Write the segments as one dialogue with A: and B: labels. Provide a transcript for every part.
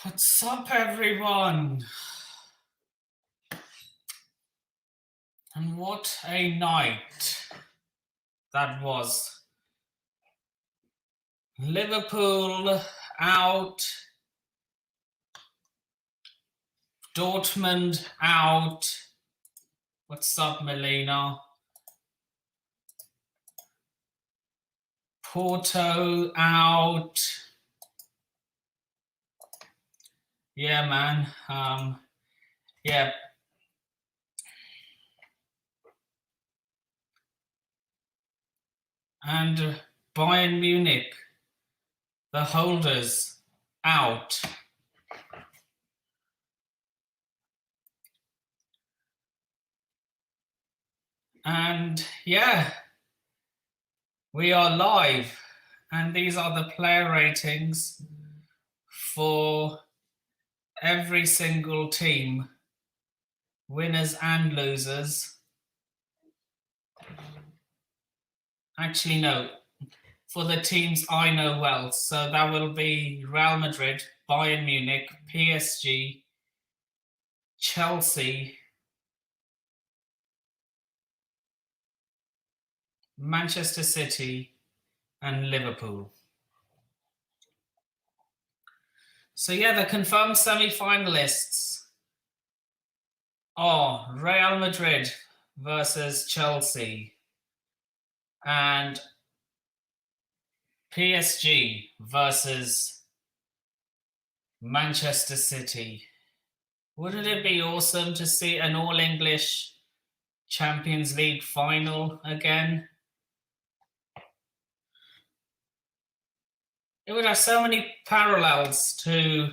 A: What's up, everyone? And what a night that was. Liverpool out, Dortmund out. What's up, Melina? Porto out. Yeah, man. Yeah. And Bayern Munich, the holders, out. And yeah, we are live. And these are the player ratings for every single team, winners and losers. Actually, no, for the teams I know well. So that will be Real Madrid, Bayern Munich, PSG, Chelsea, Manchester City, and Liverpool. So yeah, the confirmed semi-finalists are Real Madrid versus Chelsea and PSG versus Manchester City. Wouldn't it be awesome to see an all-English Champions League final again? It would have so many parallels to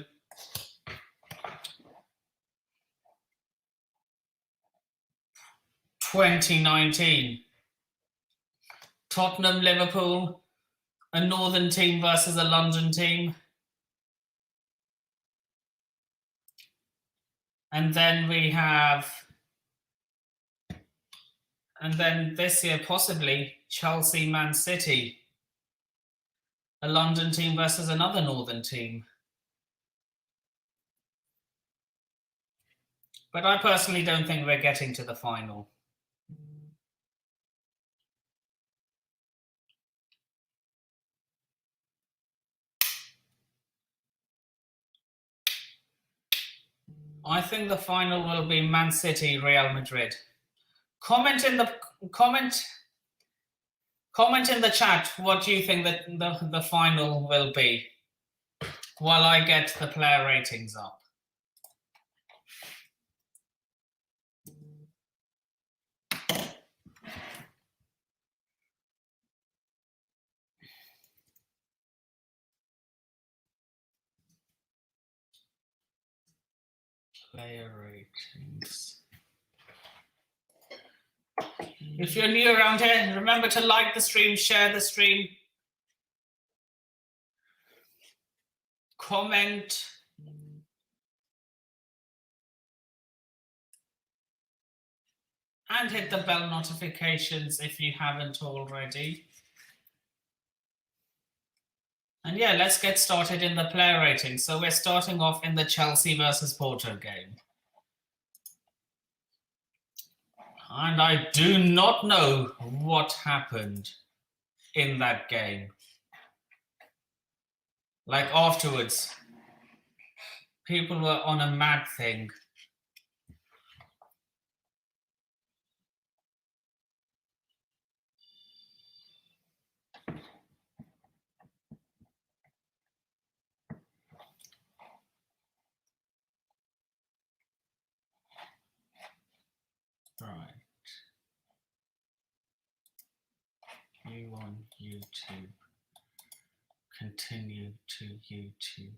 A: (2019). Tottenham, Liverpool, a northern team versus a London team. And then we have, and then this year possibly Chelsea, Man City, a London team versus another northern team. But I personally don't think we're getting to the final. I think the final will be Man City, Real Madrid. Comment in the chat what you think that the final will be while I get the player ratings up. Player ratings. If you're new around here, remember to like the stream, share the stream, comment, and hit the bell notifications if you haven't already. And yeah, let's get started in the player ratings. So we're starting off in the Chelsea versus Porto game. And I do not know what happened in that game. Like afterwards, people were on a mad thing. Right. You on YouTube. Continue to YouTube.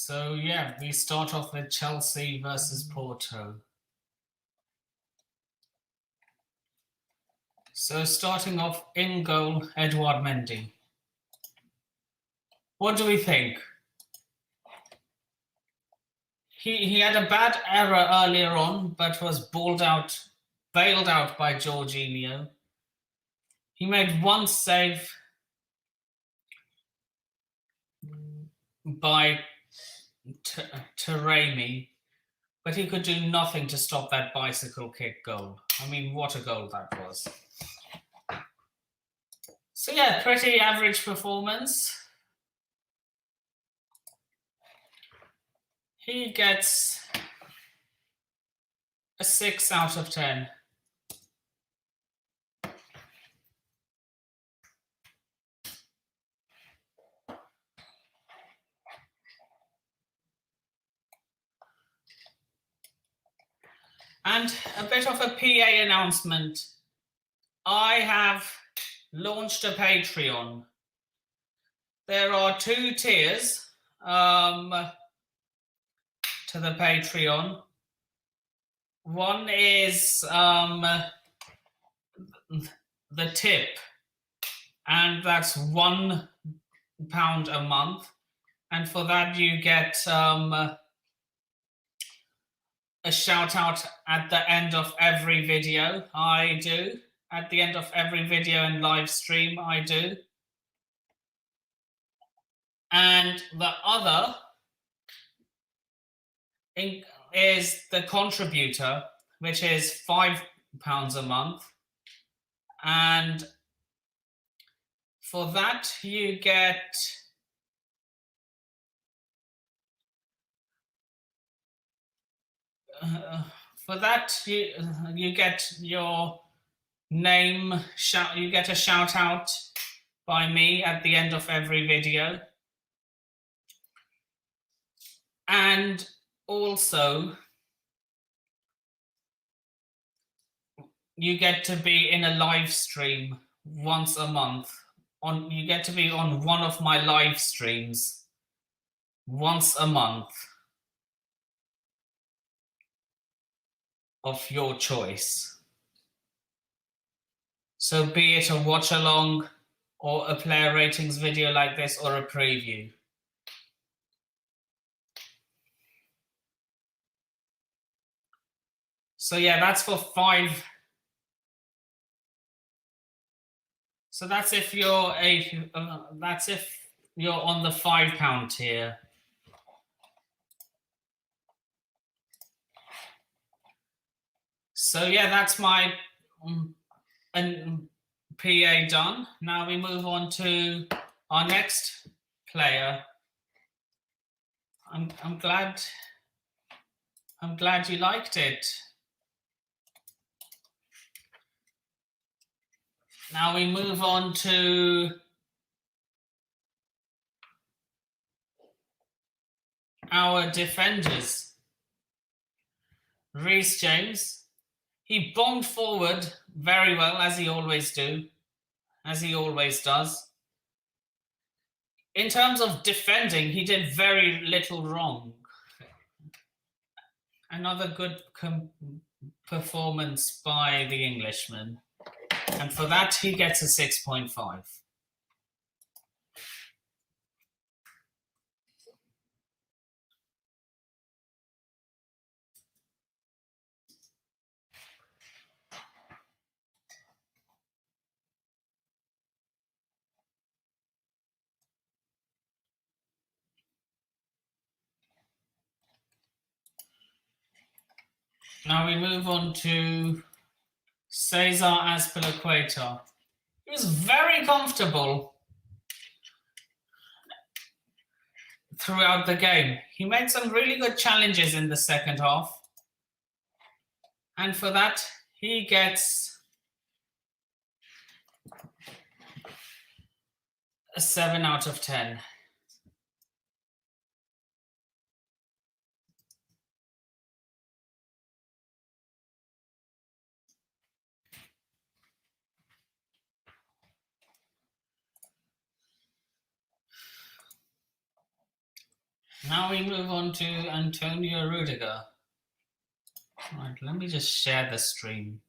A: So yeah, we start off with Chelsea versus Porto. So starting off in goal, Edouard Mendy. What do we think? He had a bad error earlier on, but was bailed out by Jorginho. He made one save by Taremi, but he could do nothing to stop that bicycle kick goal. I mean, what a goal that was. So yeah, pretty average performance. He gets a 6 out of 10. And a bit of a PA announcement. I have launched a Patreon. There are 2 tiers to the Patreon. One is the tip, and that's £1 a month. And for that, you get a shout out at the end of every video I do. At the end of every video and live stream I do. And the other is the contributor, which is £5 a month. And for that, you get you get your name, you get a shout out by me at the end of every video. And also, you get to be in a live stream once a month. You get to be on one of my live streams once a month of your choice. So be it a watch along or a player ratings video like this or a preview. So yeah, that's for 5. So that's if you're on the £5 tier. So yeah, that's my PA done. Now we move on to our next player. I'm glad you liked it. Now we move on to our defenders. Reece James. He bombed forward very well, as he always does. In terms of defending, he did very little wrong. Another good performance by the Englishman. And for that, he gets a 6.5. Now we move on to Cesar Azpilicueta. He was very comfortable throughout the game. He made some really good challenges in the second half. And for that, he gets a 7 out of 10. Now we move on to Antonio Rudiger. Right, let me just share the stream.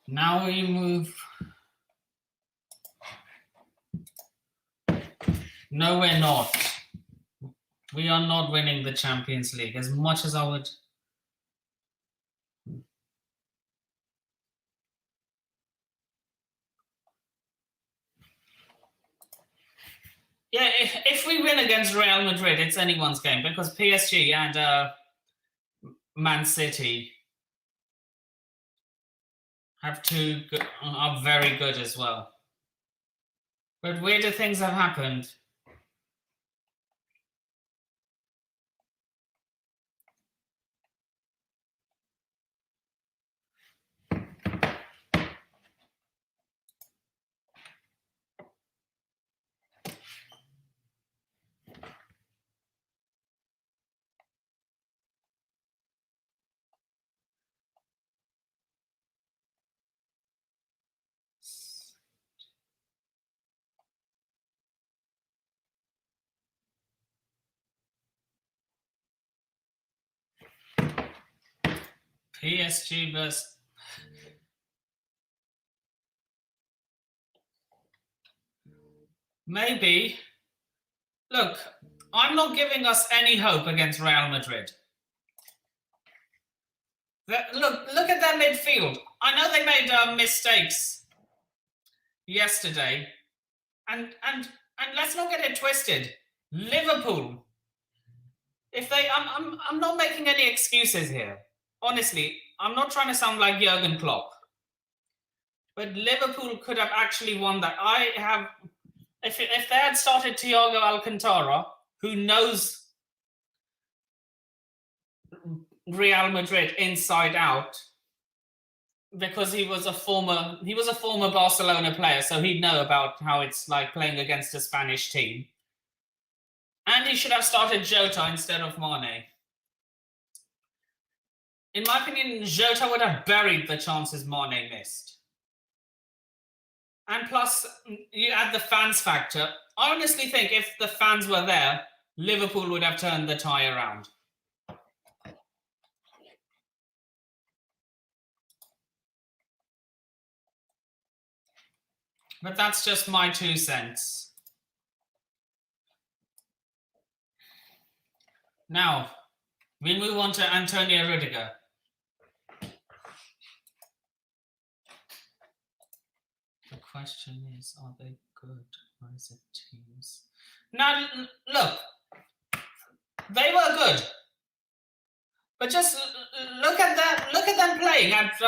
A: Now we move. No, we're not. We are not winning the Champions League as much as I would. Yeah, if we win against Real Madrid, it's anyone's game because PSG and Man City are very good as well. But weirder things have happened. PSG versus. Maybe. Look, I'm not giving us any hope against Real Madrid. Look at their midfield. I know they made mistakes yesterday, and let's not get it twisted. Liverpool. I'm not making any excuses here. Honestly, I'm not trying to sound like Jurgen Klopp, but Liverpool could have actually won that. If they had started Thiago Alcantara, who knows Real Madrid inside out, because he was a former Barcelona player, so he'd know about how it's like playing against a Spanish team. And he should have started Jota instead of Mane. In my opinion, Jota would have buried the chances Mane missed. And plus, you add the fans factor. I honestly think if the fans were there, Liverpool would have turned the tie around. But that's just my 2 cents. Now, we move on to Antonio Rudiger. The question is, are they good or is it teams? Now, look, they were good, but just look at that. Look at them playing at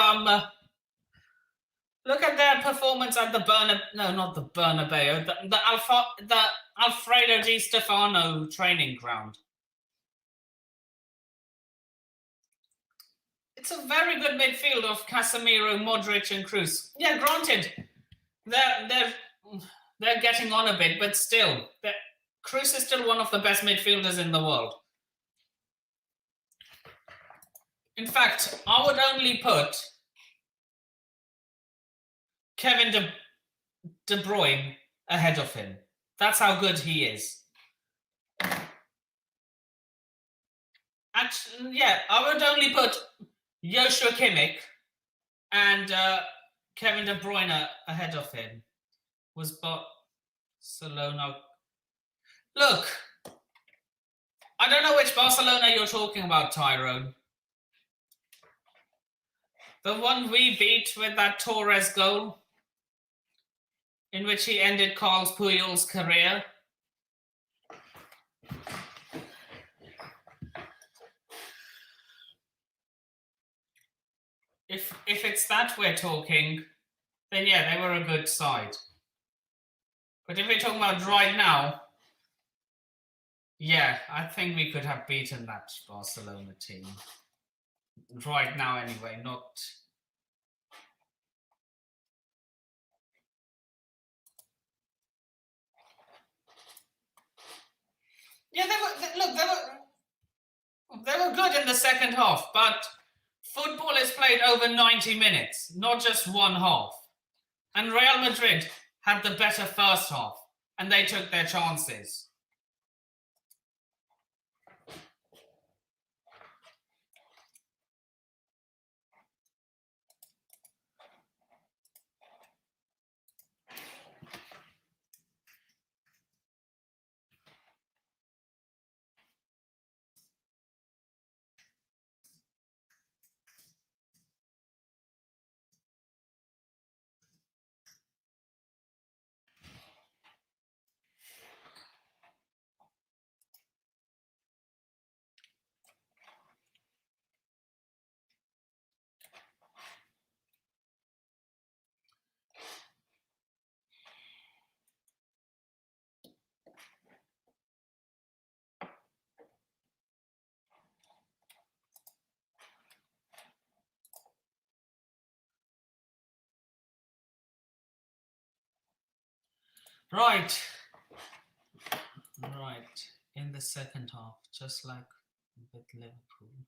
A: look at their performance at the Bernabeu, the Alfredo Di Stefano training ground. It's a very good midfield of Casemiro, Modric, and Kroos. Yeah, granted, they're getting on a bit, but still, Kroos is still one of the best midfielders in the world. In fact, I would only put Kevin De Bruyne ahead of him. That's how good he is. Actually, yeah, I would only put Joshua Kimmich and Kevin De Bruyne ahead of him. Was Barcelona. Look, I don't know which Barcelona you're talking about, Tyrone. The one we beat with that Torres goal, in which he ended Carles Puyol's career. If it's that we're talking, then yeah, they were a good side. But if we're talking about right now, Yeah, I think we could have beaten that Barcelona team. Right now, anyway, not... Yeah, they were good in the second half, but football is played over 90 minutes, not just one half. And Real Madrid had the better first half, and they took their chances. Right. In the second half, just like with Liverpool.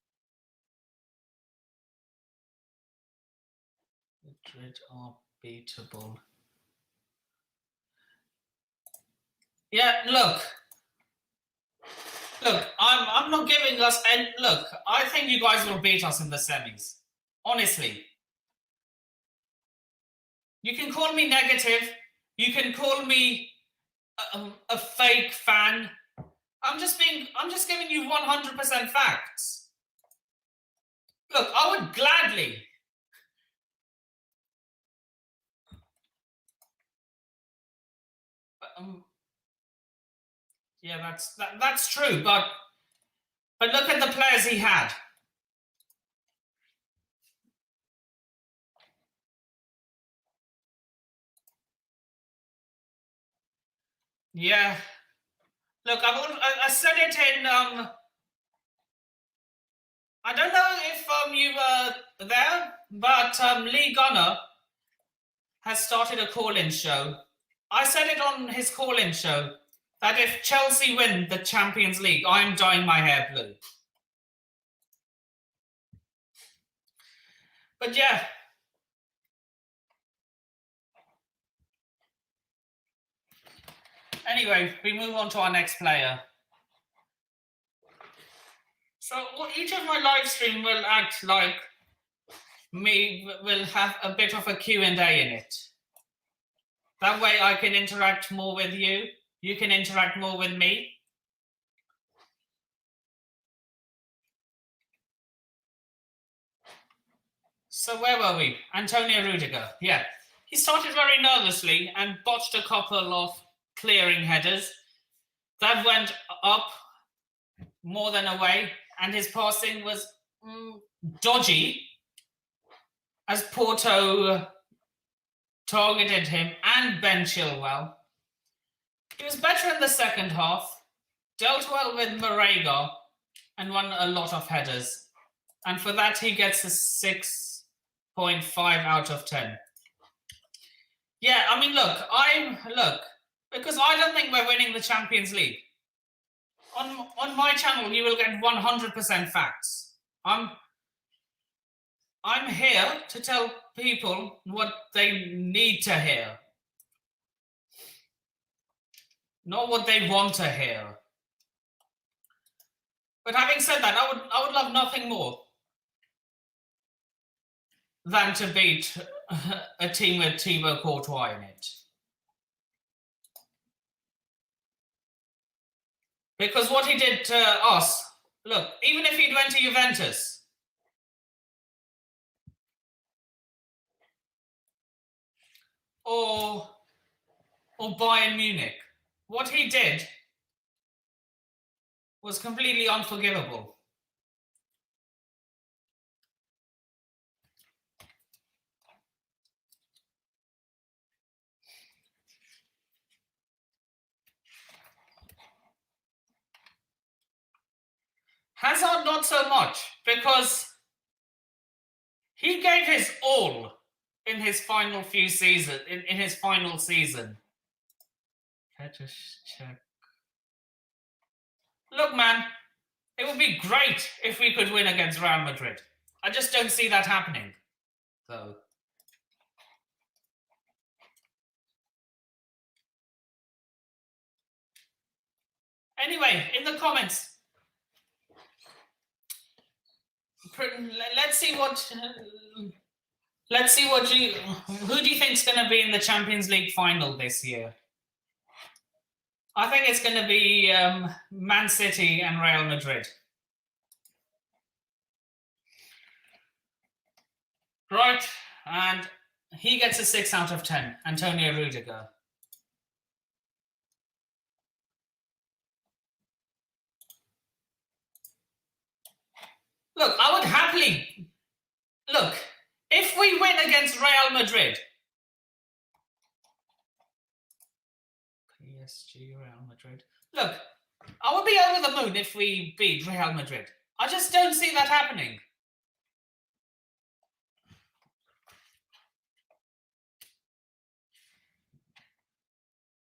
A: Madrid are beatable. Yeah, look, I'm not giving us any. Look, I think you guys will beat us in the semis. Honestly, you can call me negative. You can call me a fake fan. I'm just giving you 100% facts. Look, I would gladly. Yeah, that's true, but look at the players he had. Yeah. Look, I said it in I don't know if you were there, but Lee Gunner has started a call-in show. I said it on his call-in show that if Chelsea win the Champions League, I'm dyeing my hair blue. But yeah. Anyway, we move on to our next player. So each of my live stream will act like will have a bit of a Q&A in it. That way I can interact more with you. You can interact more with me. So where were we? Antonio Rudiger. Yeah. He started very nervously and botched a couple of clearing headers. That went up more than away, and his passing was dodgy as Porto targeted him and Ben Chilwell. He was better in the second half, dealt well with Marega, and won a lot of headers. And for that, he gets a 6.5 out of 10. Yeah, I mean, look, because I don't think we're winning the Champions League. On my channel, you will get 100% facts. I'm here to tell people what they need to hear, not what they want to hear. But having said that, I would love nothing more than to beat a team with Thibaut Courtois in it. Because what he did to us, look, even if he'd went to Juventus, or Bayern Munich, what he did was completely unforgivable. Hazard not so much, because he gave his all in his final few seasons, in his final season. Check. Look, man, it would be great if we could win against Real Madrid. I just don't see that happening, though. Anyway, in the comments, let's see what who do you think is going to be in the Champions League final this year? I think it's going to be Man City and Real Madrid. Right, and he gets a 6 out of 10, Antonio Rudiger. Look, I would happily... Look, if we win against Real Madrid... PSG, Real Madrid... Look, I would be over the moon if we beat Real Madrid. I just don't see that happening.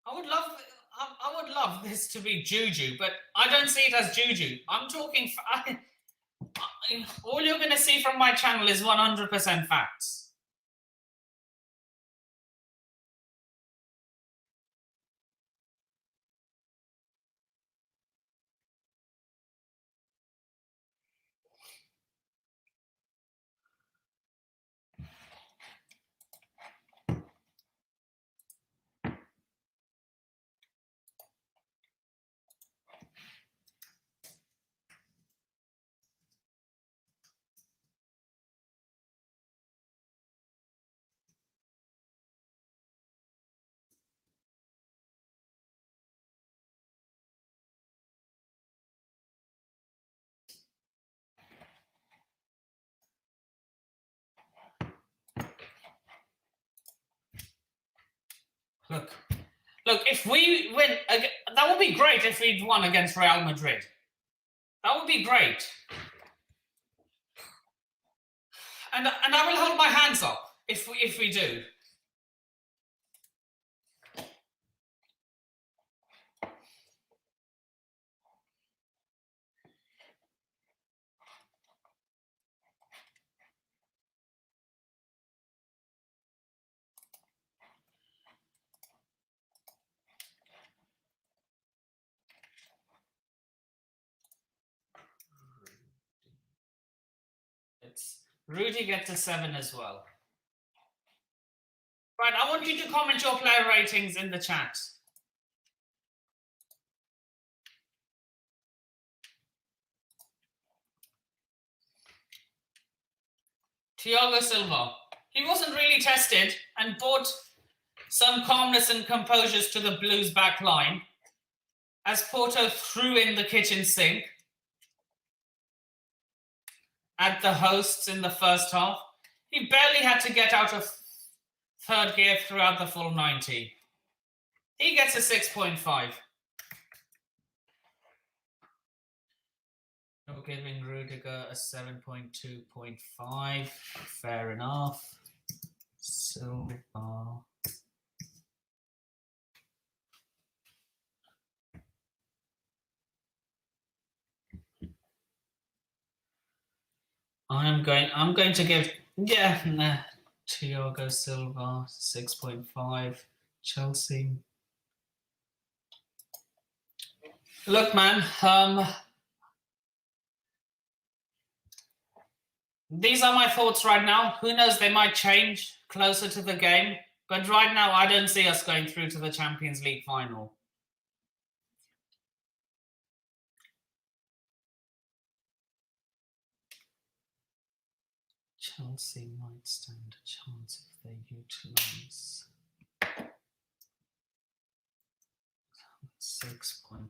A: I would love this to be Juju, but I don't see it as Juju. I'm talking... all you're going to see from my channel is 100% facts. Look, if we win, that would be great if we'd won against Real Madrid. That would be great. And I will hold my hands up if we do. Rudy gets a 7 as well. Right, I want you to comment your player ratings in the chat. Thiago Silva. He wasn't really tested and brought some calmness and composure to the Blues back line as Porto threw in the kitchen sink at the hosts in the first half. He barely had to get out of third gear throughout the full 90. He gets a 6.5. We're giving Rudiger a 7.2.5. Fair enough. Silva. I'm going to give Thiago Silva 6.5. Chelsea. Look, man, these are my thoughts right now. Who knows, they might change closer to the game. But right now, I don't see us going through to the Champions League final. Chelsea might stand a chance if they utilise 6.5.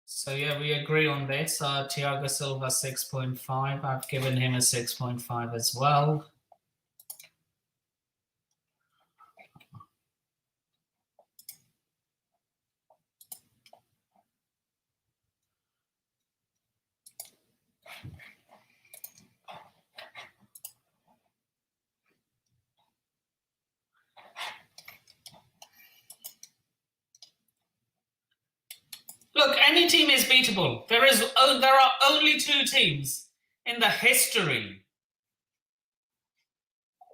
A: So yeah, we agree on this. Thiago Silva 6.5. I've given him a 6.5 as well. Any team is beatable. There are only 2 teams in the history,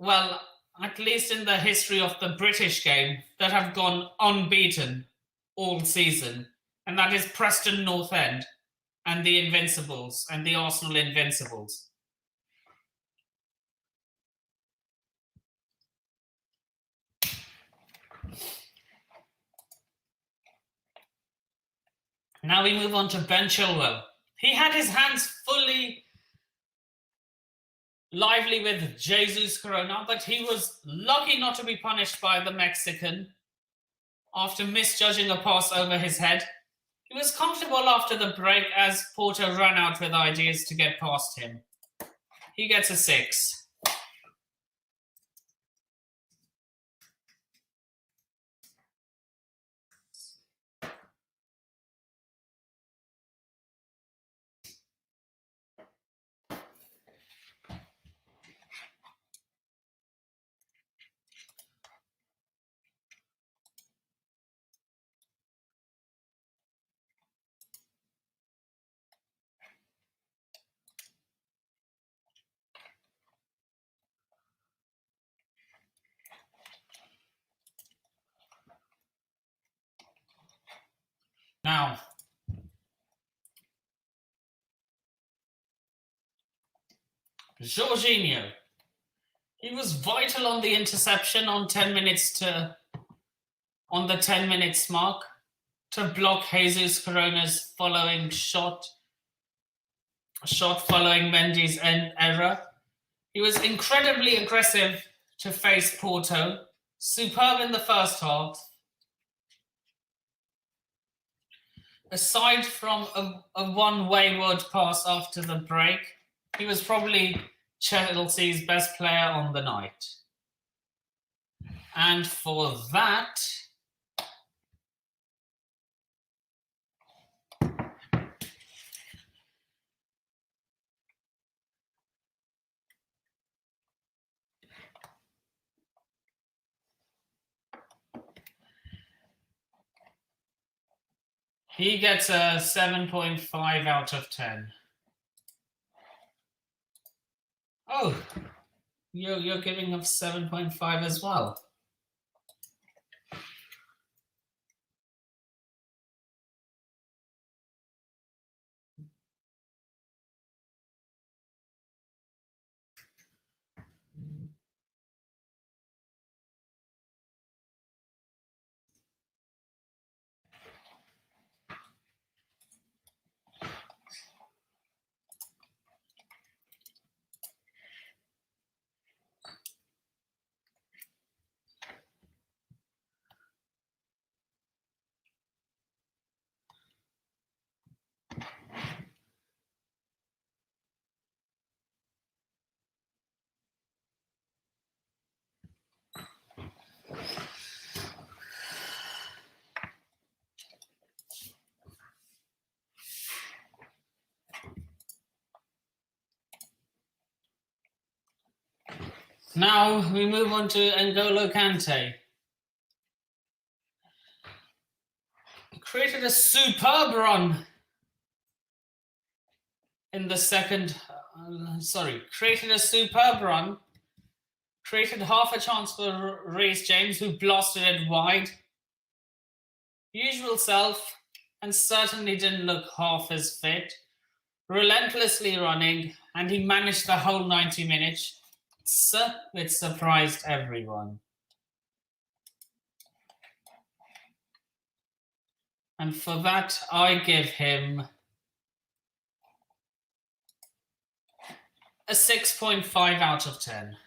A: well, at least in the history of the British game, that have gone unbeaten all season, and that is Preston North End and the Invincibles and the Arsenal Invincibles. Now we move on to Ben Chilwell. He had his hands fully lively with Jesus Corona, but he was lucky not to be punished by the Mexican after misjudging a pass over his head. He was comfortable after the break as Porto ran out with ideas to get past him. He gets a 6. Now, Jorginho. He was vital on the interception on the 10 minutes mark to block Jesus Corona's following shot following Mendy's error. He was incredibly aggressive to face Porto, superb in the first half. Aside from a one wayward pass after the break, he was probably Chelsea's best player on the night. And for that, he gets a 7.5 out of 10. Oh, you're giving him 7.5 as well. Now we move on to N'Golo Kante. Created a superb run in the second. Created a superb run. Created half a chance for Reece James, who blasted it wide. Usual self, and certainly didn't look half as fit. Relentlessly running, and he managed the whole 90 minutes. It surprised everyone. And for that, I give him a 6.5 out of 10.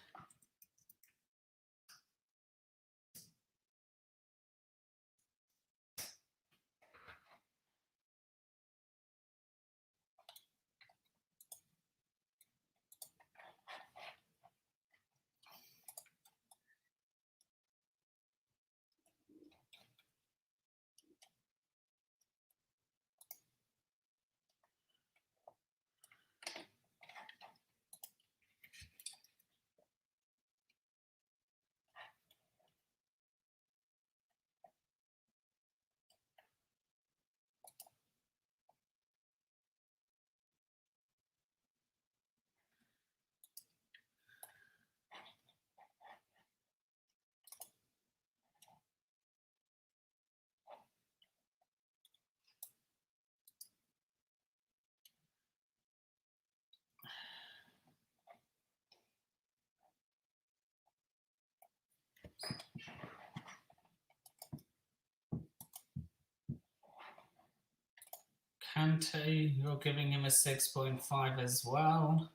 A: Kante, you're giving him a 6.5 as well.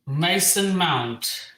A: Mason Mount.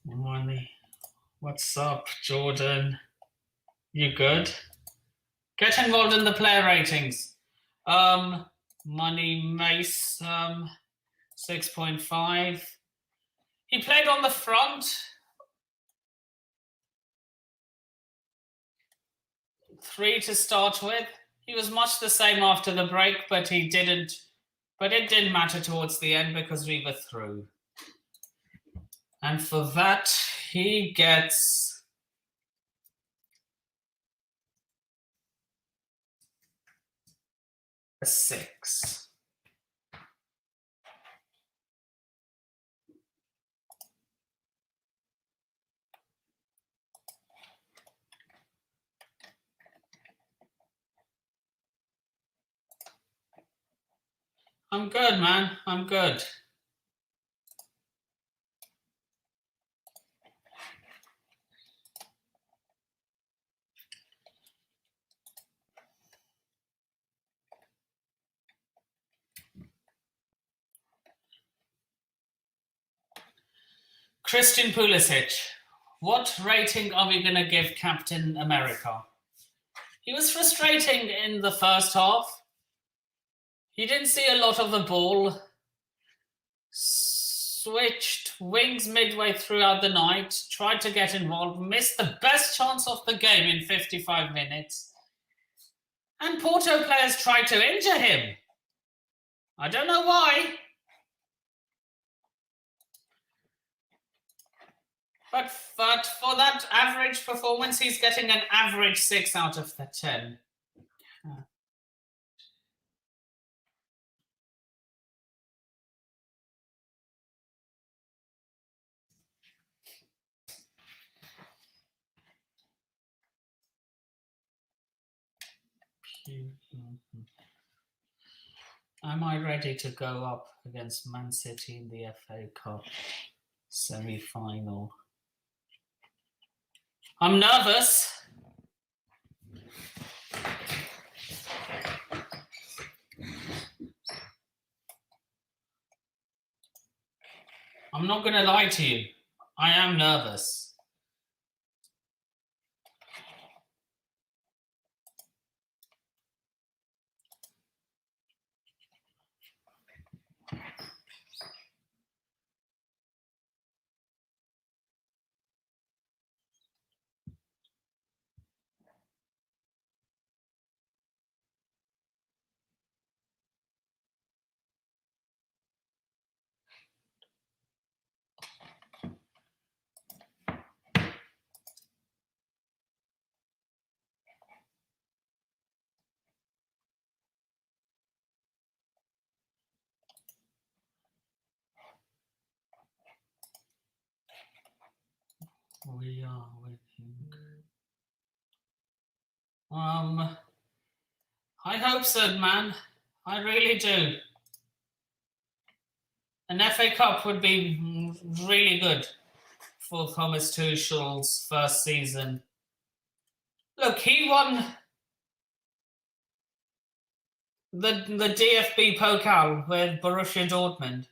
A: Money. What's up, Jordan? You good? Get involved in the player ratings. Money Mace, 6.5. He played on the front. 3 to start with. He was much the same after the break, but it didn't matter towards the end because we were through. And for that, he gets a 6. I'm good, man. I'm good. Christian Pulisic. What rating are we going to give Captain America? He was frustrating in the first half. He didn't see a lot of the ball. Switched wings midway throughout the night. Tried to get involved. Missed the best chance of the game in 55 minutes. And Porto players tried to injure him. I don't know why. But for that average performance, he's getting an average 6 out of the 10. Am I ready to go up against Man City in the FA Cup semi-final? I'm nervous. I'm not going to lie to you. I am nervous. We are winning. I hope so, man. I really do. An FA Cup would be really good for Thomas Tuchel's first season. Look, he won the DFB Pokal with Borussia Dortmund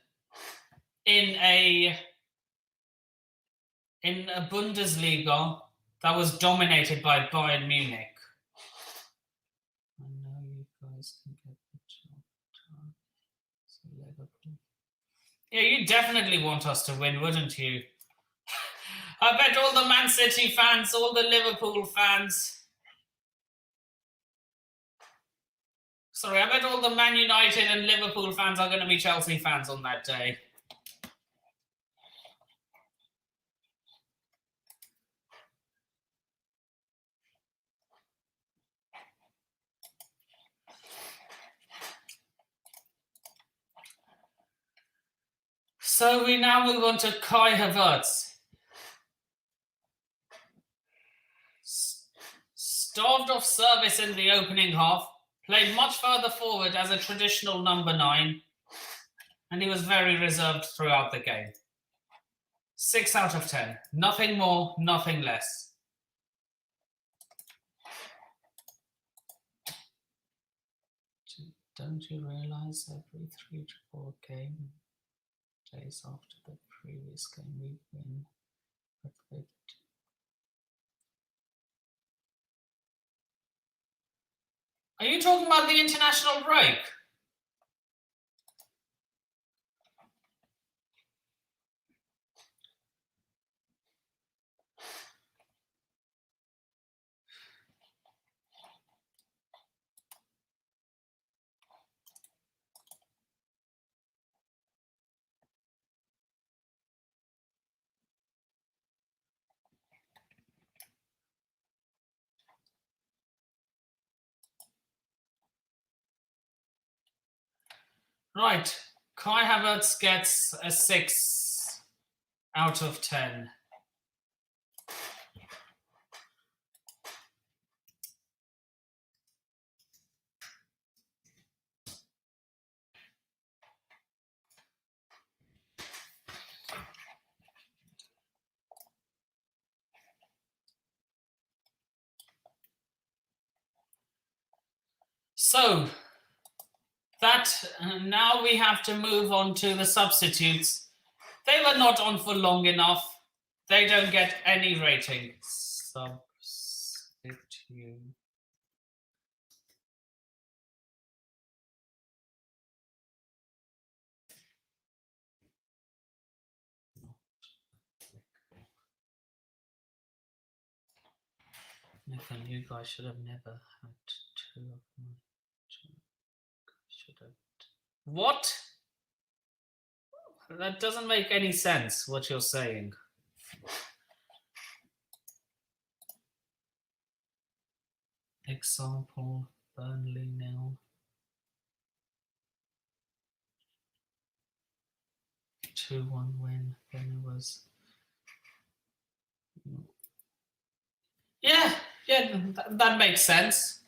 A: in a Bundesliga that was dominated by Bayern Munich. I know you guys can get the job done. So Liverpool. Yeah, you definitely want us to win, wouldn't you? I bet all the Man City fans, all the Liverpool fans. Sorry, I bet all the Man United and Liverpool fans are going to be Chelsea fans on that day. So we now move on to Kai Havertz. Starved off service in the opening half, played much further forward as a traditional number 9, and he was very reserved throughout the game. 6 out of 10. Nothing more, nothing less. Don't you realize every 3 to 4 days after the previous game we win? Are you talking about the international break? Right, Kai Havertz gets a 6 out of 10. So, now we have to move on to the substitutes. They were not on for long enough. They don't get any rating. Substitute. Nathan, you guys should have never had 2 of my. Should have. What? That doesn't make any sense, what you're saying. Example, Burnley nil. 2-1 win. Then it was. Yeah, that makes sense.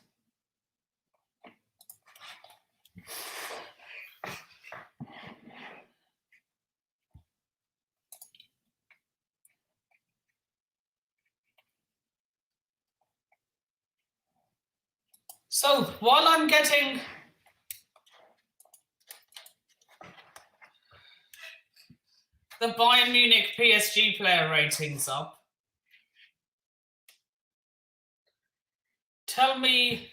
A: So while I'm getting the Bayern Munich PSG player ratings up, tell me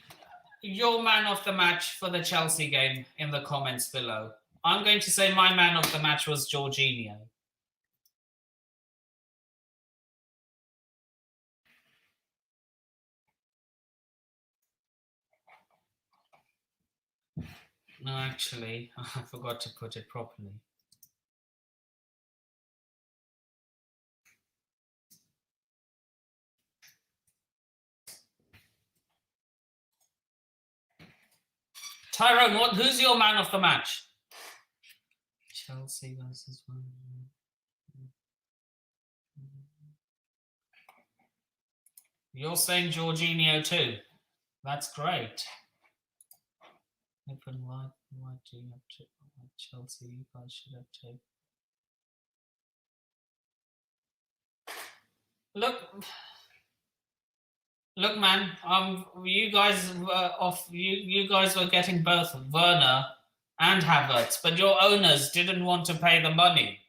A: your man of the match for the Chelsea game in the comments below. I'm going to say my man of the match was Jorginho. No, actually, I forgot to put it properly. Tyrone, who's your man of the match? Chelsea versus one. You're saying Jorginho too. That's great. Why do you have to? Chelsea, you guys should have taken. Look, man. You guys were off. You guys were getting both Werner and Havertz, but your owners didn't want to pay the money.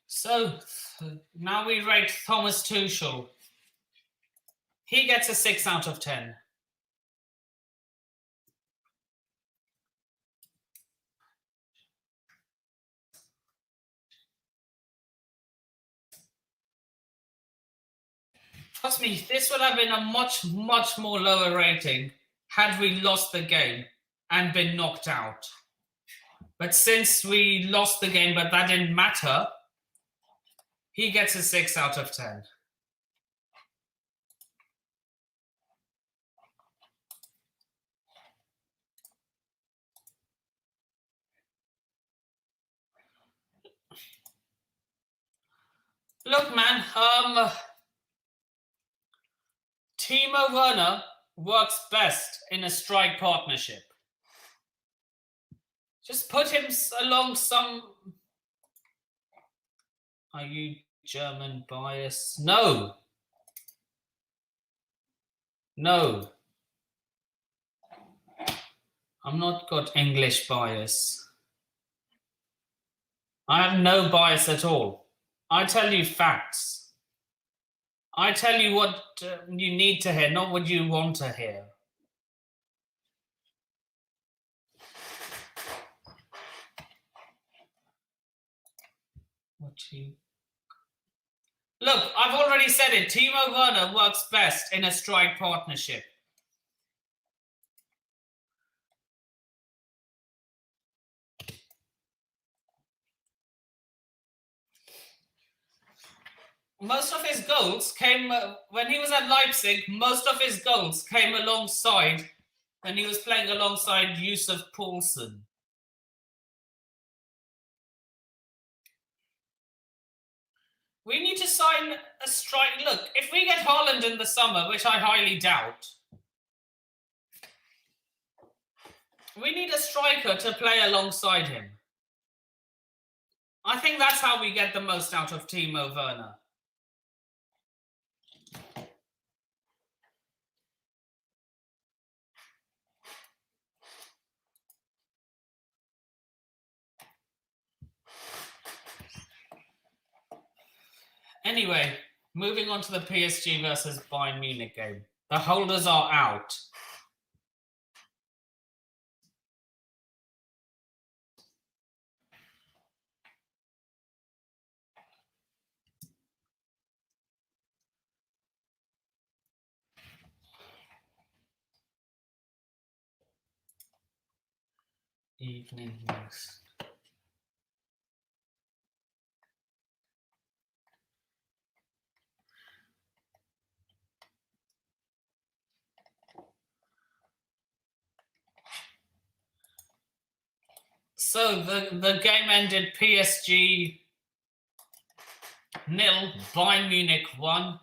A: So now we rate Thomas Tuchel. He gets a 6 out of 10. Trust me, this would have been a much, much more lower rating had we lost the game and been knocked out. But since we lost the game, but that didn't matter, he gets a 6 out of 10. Look, man, Timo Werner works best in a strike partnership. Just put him along some... Are you German bias? No. No. I'm not got English bias. I have no bias at all. I tell you facts. I tell you what you need to hear, not what you want to hear. Look, I've already said it. Timo Werner works best in a strike partnership. Most of his goals came when he was at Leipzig. Most of his goals came alongside when he was playing alongside Yusuf Poulsen. We need to sign a strike. Look, if we get Haaland in the summer, which I highly doubt, we need a striker to play alongside him. I think that's how we get the most out of Timo Werner. Anyway, moving on to the PSG versus Bayern Munich game. The holders are out. Evening news. So the game ended PSG 0, Bayern Munich 1,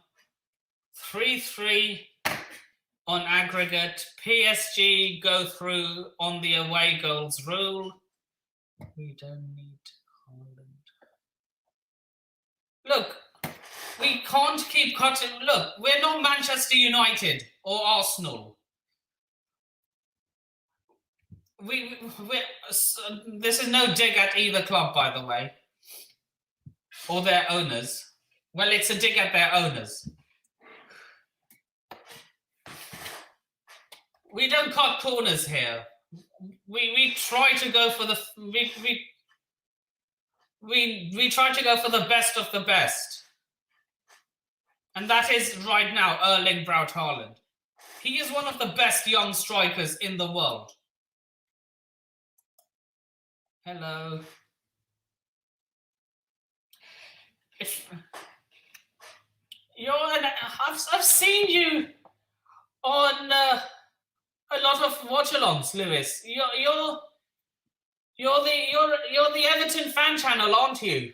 A: 3-3 on aggregate. PSG go through on the away goals rule. We don't need Haaland. Look, we can't keep cutting. Look, we're not Manchester United or Arsenal. This is no dig at either club, by the way, or their owners. Well, it's a dig at their owners. We don't cut corners here. We try to go for the we try to go for the best of the best, and that is right now Erling Braut Haaland. He is one of the best young strikers in the world. Hello. I've seen you on a lot of watch-alongs, Lewis. You're the Everton fan channel, aren't you?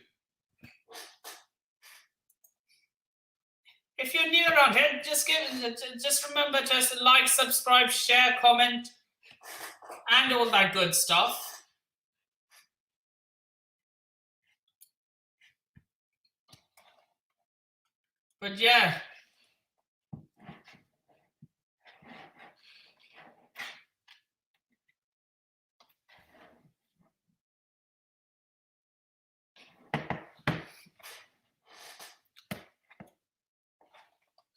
A: If you're new around here, just remember to like, subscribe, share, comment, and all that good stuff. But yeah.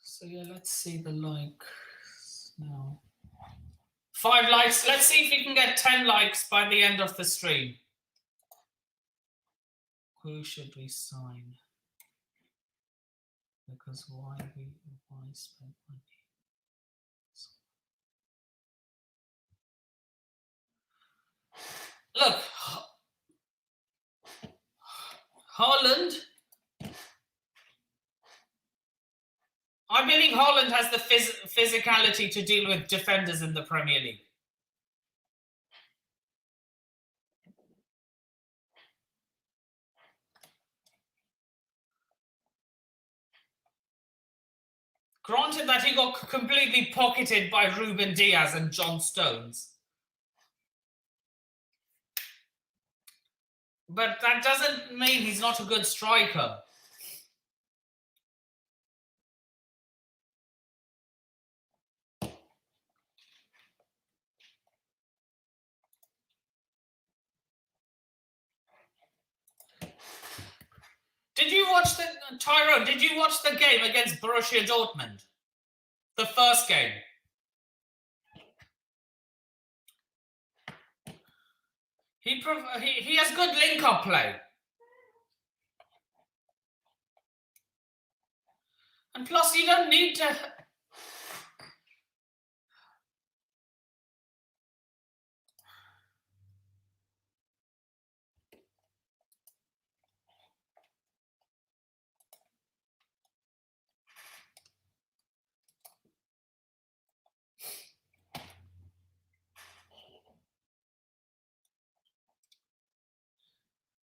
A: So yeah, let's see the likes now. 5 likes. Let's see if we can get 10 likes by the end of the stream. Who should we sign? Because why spend money? Look, Haaland. I believe Haaland has the physicality to deal with defenders in the Premier League. Granted that he got completely pocketed by Ruben Diaz and John Stones. But that doesn't mean he's not a good striker. Did you watch Tyrone, did you watch the game against Borussia Dortmund? The first game? He has good link-up play. And plus, you don't need to...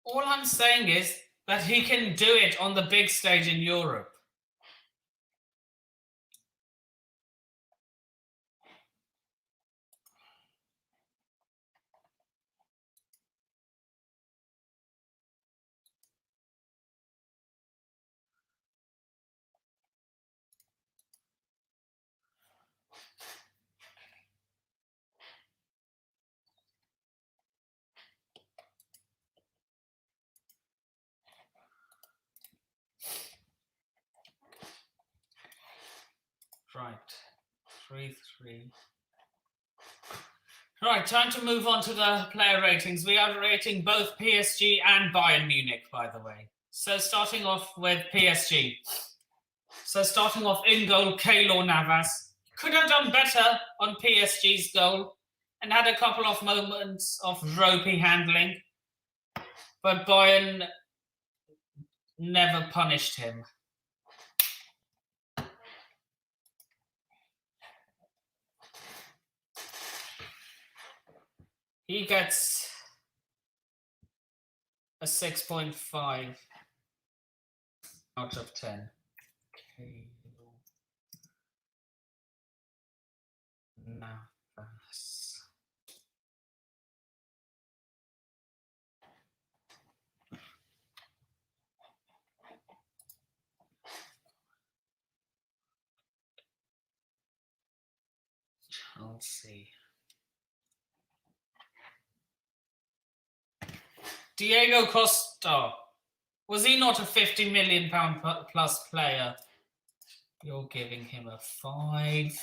A: All I'm saying is that he can do it on the big stage in Europe. Right, 3-3. Right, time to move on to the player ratings. We are rating both PSG and Bayern Munich, by the way. So starting off with PSG. So starting off in goal, Keylor Navas. Could have done better on PSG's goal and had a couple of moments of ropey handling. But Bayern never punished him. He gets a 6.5 out of 10. Navas. Chelsea. Diego Costa. Was he not a £50 million plus player? You're giving him a 5.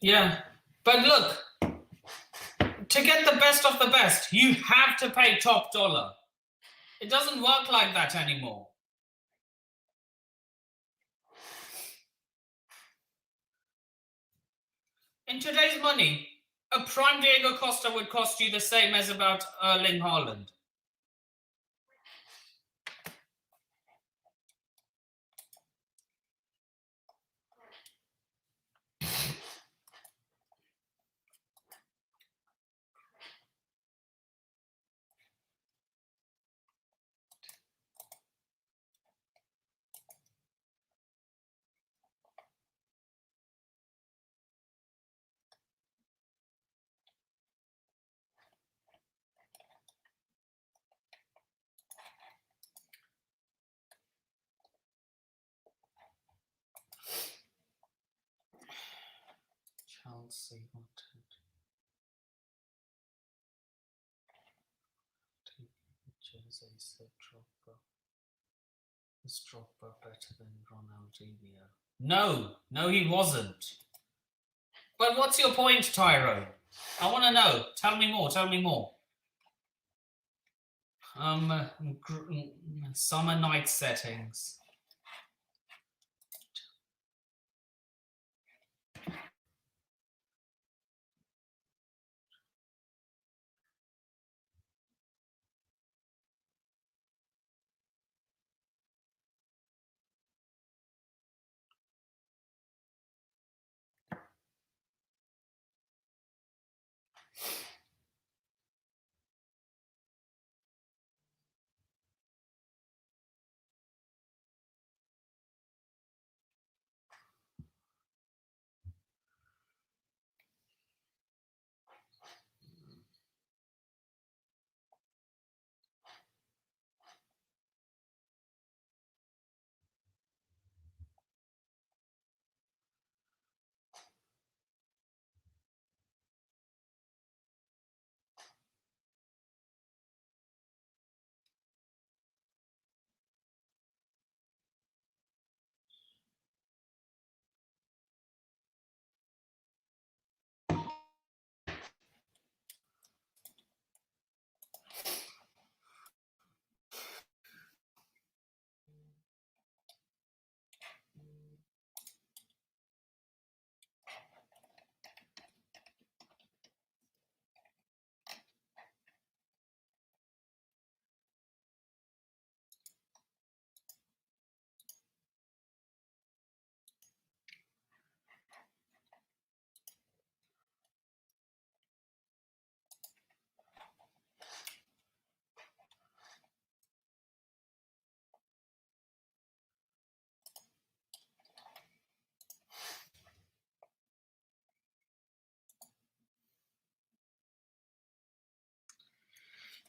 A: Yeah. But look, to get the best of the best, you have to pay top dollar. It doesn't work like that anymore. In today's money, a prime Diego Costa would cost you the same as about Erling Haaland. Chelsea wanted Jose said Drogba. Is Drogba better than Ronaldinho? No, he wasn't. But what's your point, Tyrone? I want to know. Tell me more. Summer night settings.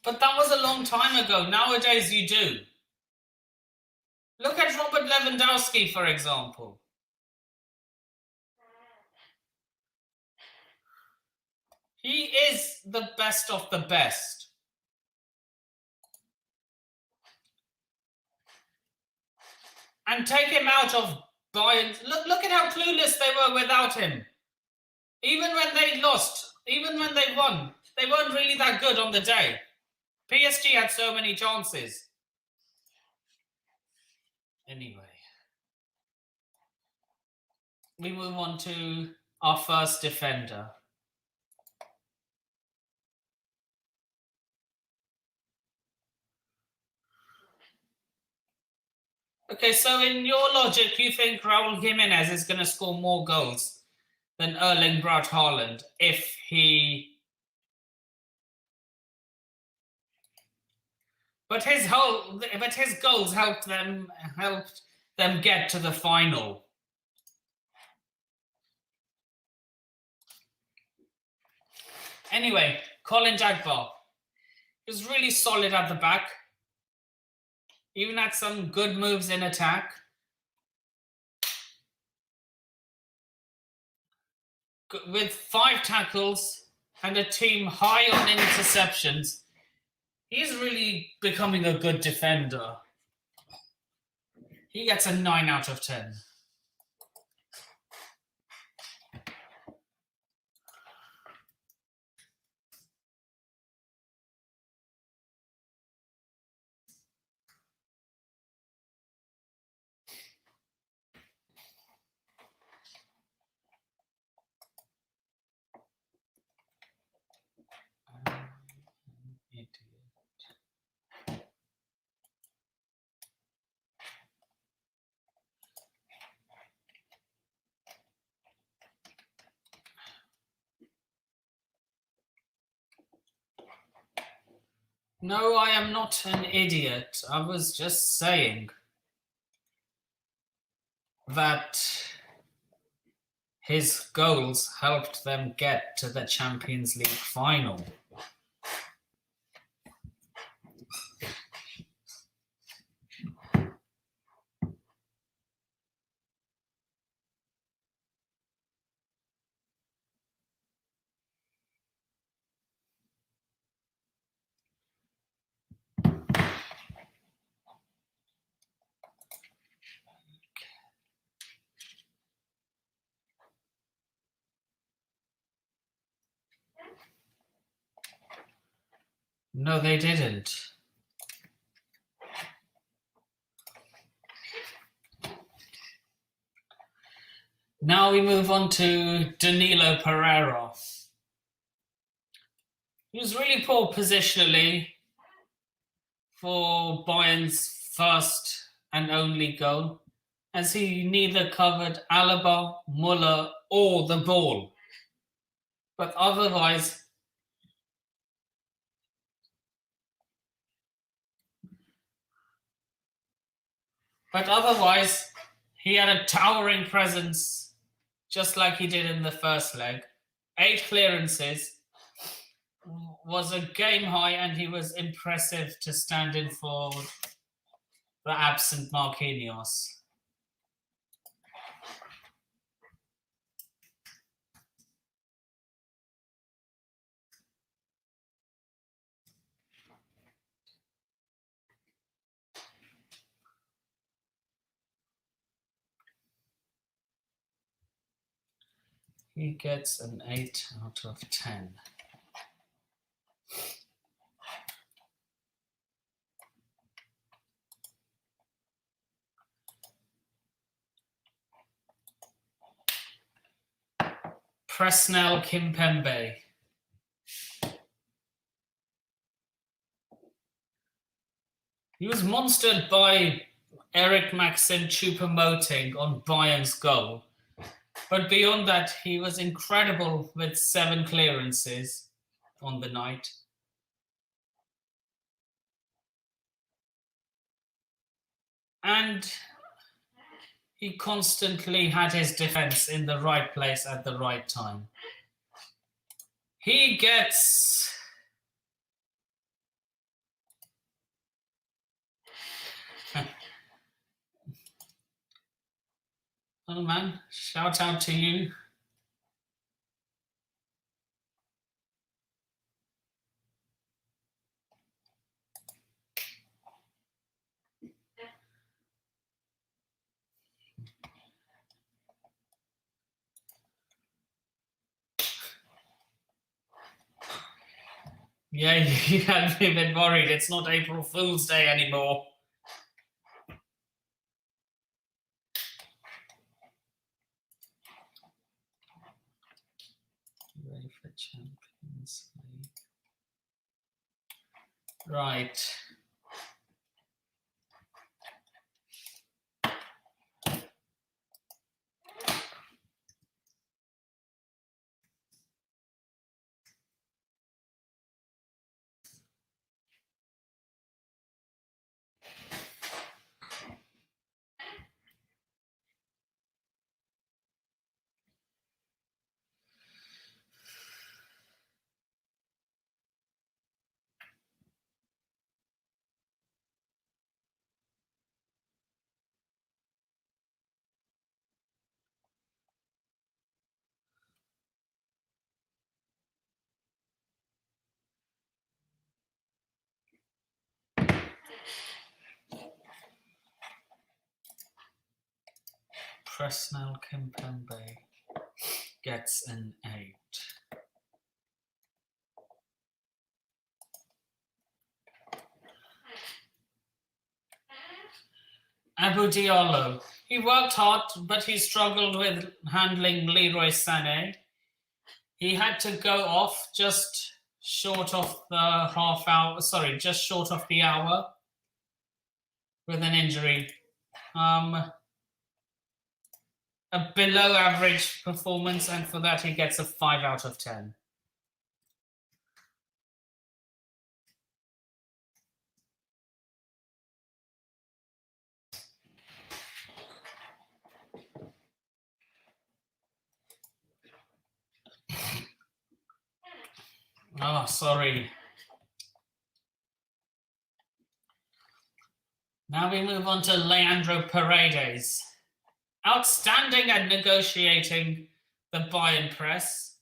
A: But that was a long time ago. Nowadays, you do. Look at Robert Lewandowski, for example. He is the best of the best. And take him out of Bayern. Look at how clueless they were without him. Even when they lost, even when they won, they weren't really that good on the day. PSG had so many chances. Anyway, we move on to our first defender. Okay, so in your logic, you think Raul Jimenez is going to score more goals than Erling Braut Haaland if he... But his goals helped them get to the final. Anyway, Colin Jagbar was really solid at the back. Even had some good moves in attack. With 5 tackles and a team high on interceptions, he's really becoming a good defender. He gets a 9 out of 10. No, I am not an idiot. I was just saying that his goals helped them get to the Champions League final. No, they didn't. Now we move on to Danilo Pereira. He was really poor positionally for Bayern's first and only goal, as he neither covered Alaba, Muller, or the ball. But otherwise, he had a towering presence, just like he did in the first leg. 8 clearances, was a game high, and he was impressive to stand in for the absent Marquinhos. He gets an 8 out of 10. Presnel Kimpembe. He was monstered by Eric Maxim Choupo-Moting on Bayern's goal. But beyond that, he was incredible with 7 clearances on the night. And he constantly had his defense in the right place at the right time. He gets oh man, shout out to you. Yeah, you had me a bit worried. It's not April Fool's Day anymore. UEFA Champions League. Right. Presnel Kimpembe gets an 8. Abou Diallo. He worked hard, but he struggled with handling Leroy Sané. He had to go off just short of the just short of the hour with an injury. A below average performance, and for that he gets a 5 out of 10. Oh, sorry. Now we move on to Leandro Paredes. Outstanding at negotiating the Bayern press.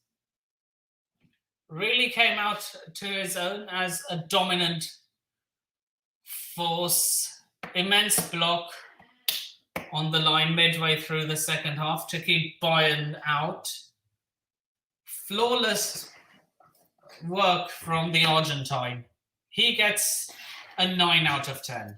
A: Really came out to his own as a dominant force. Immense block on the line midway through the second half to keep Bayern out. Flawless work from the Argentine. He gets a 9 out of 10.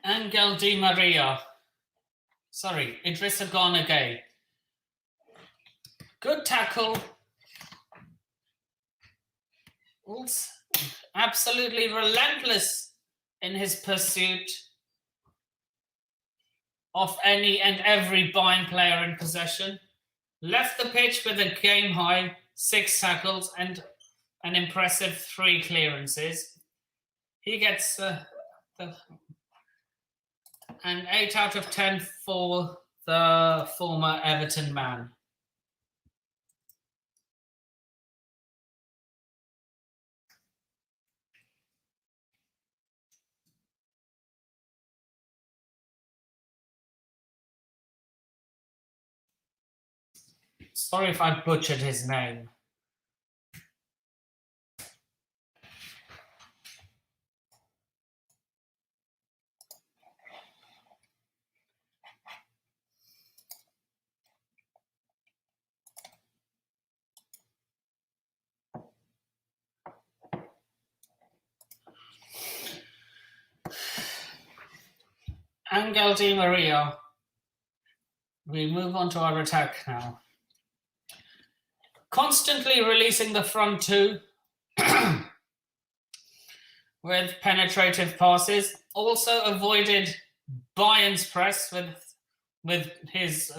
A: Angel Di Maria. Sorry, Idrissa Gana Gueye. Good tackle. Also, absolutely relentless in his pursuit of any and every Bayern player in possession. Left the pitch with a game high 6 tackles and an impressive 3 clearances. He gets an 8 out of 10 for the former Everton man. Sorry if I butchered his name. Angel Di Maria. We move on to our attack now. Constantly releasing the front two with penetrative passes. Also avoided Bayern's press with his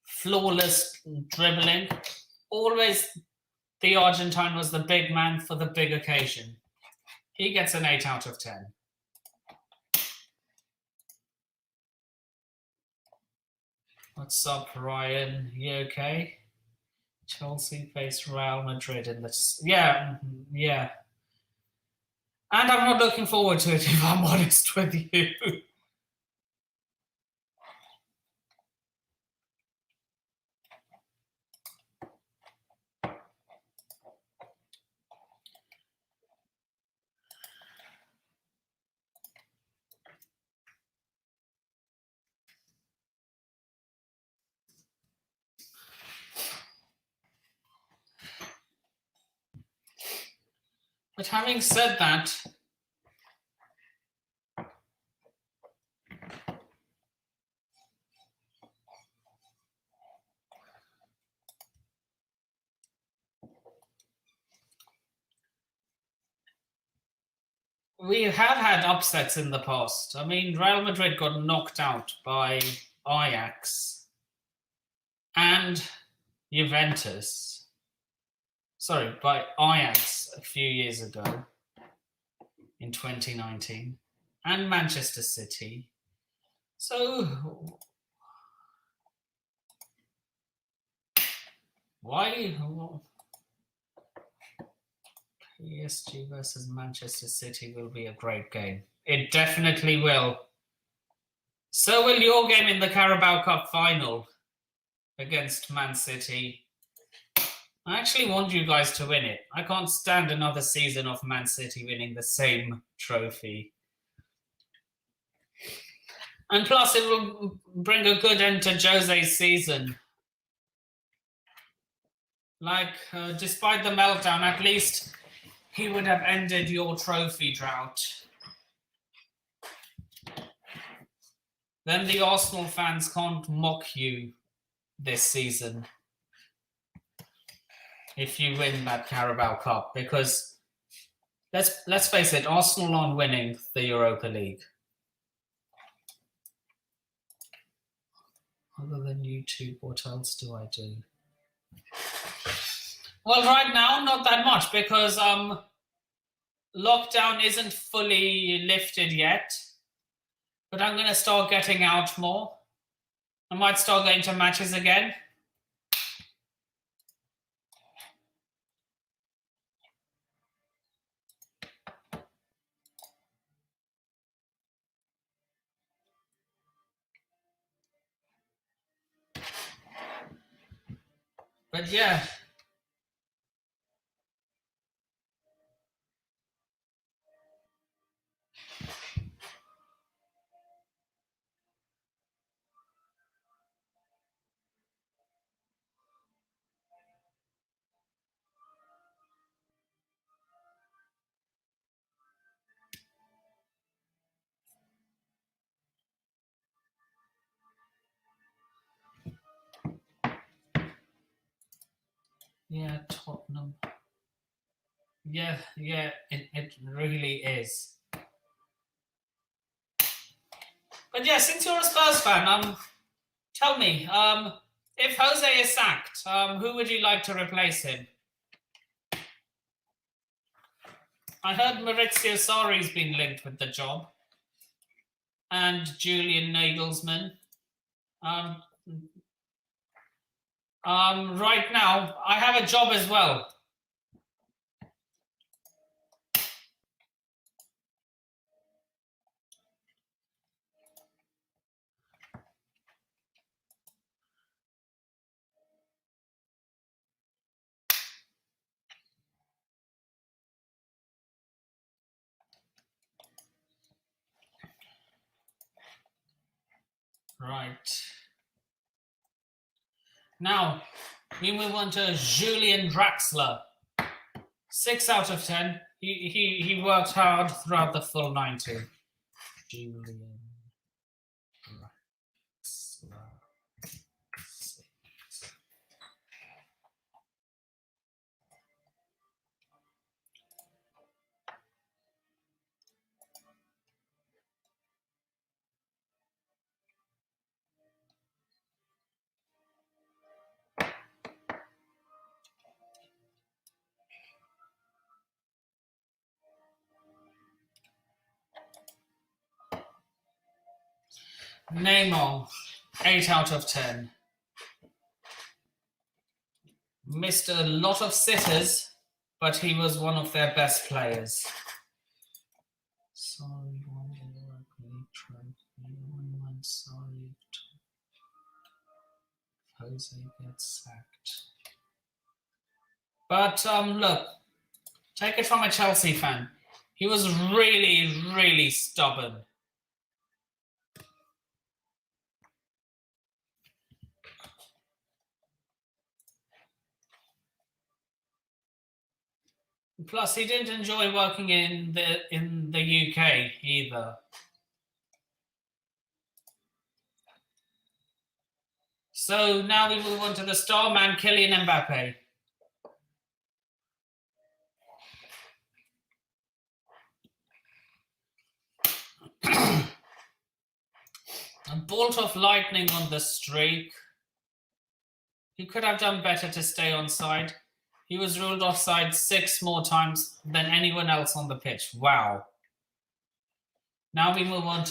A: flawless dribbling. Always the Argentine was the big man for the big occasion. He gets an 8 out of 10. What's up, Ryan? You okay? Chelsea face Real Madrid in this. Yeah. And I'm not looking forward to it, if I'm honest with you. But having said that, we have had upsets in the past. I mean, Real Madrid got knocked out by Ajax and Juventus. Sorry, by Ajax a few years ago in 2019 and Manchester City. So why PSG versus Manchester City will be a great game. It definitely will. So will your game in the Carabao Cup final against Man City. I actually want you guys to win it. I can't stand another season of Man City winning the same trophy. And plus, it will bring a good end to Jose's season. Like, despite the meltdown, at least he would have ended your trophy drought. Then the Arsenal fans can't mock you this season if you win that Carabao Cup, because let's face it, Arsenal aren't winning the Europa League. Other than YouTube, what else do I do? Well, right now, not that much because lockdown isn't fully lifted yet. But I'm going to start getting out more. I might start going to matches again. But yeah. Yeah, Tottenham. Yeah, it really is. But yeah, since you're a Spurs fan, tell me, if Jose is sacked, who would you like to replace him? I heard Maurizio Sarri's been linked with the job, and Julian Nagelsmann. Right now, I have a job as well. Right. Now, we move on to Julian Draxler. 6 out of 10. He worked hard throughout the full 90. Julian Draxler. 6. Neymar, 8 out of 10. Missed a lot of sitters, but he was one of their best players. Sorry, sorry. Jose gets sacked. But look, take it from a Chelsea fan. He was really, really stubborn. Plus, he didn't enjoy working in the UK either. So now we move on to the star man, Kylian Mbappe. A bolt of lightning on the streak. He could have done better to stay on side. He was ruled offside 6 more times than anyone else on the pitch. Wow. Now we move on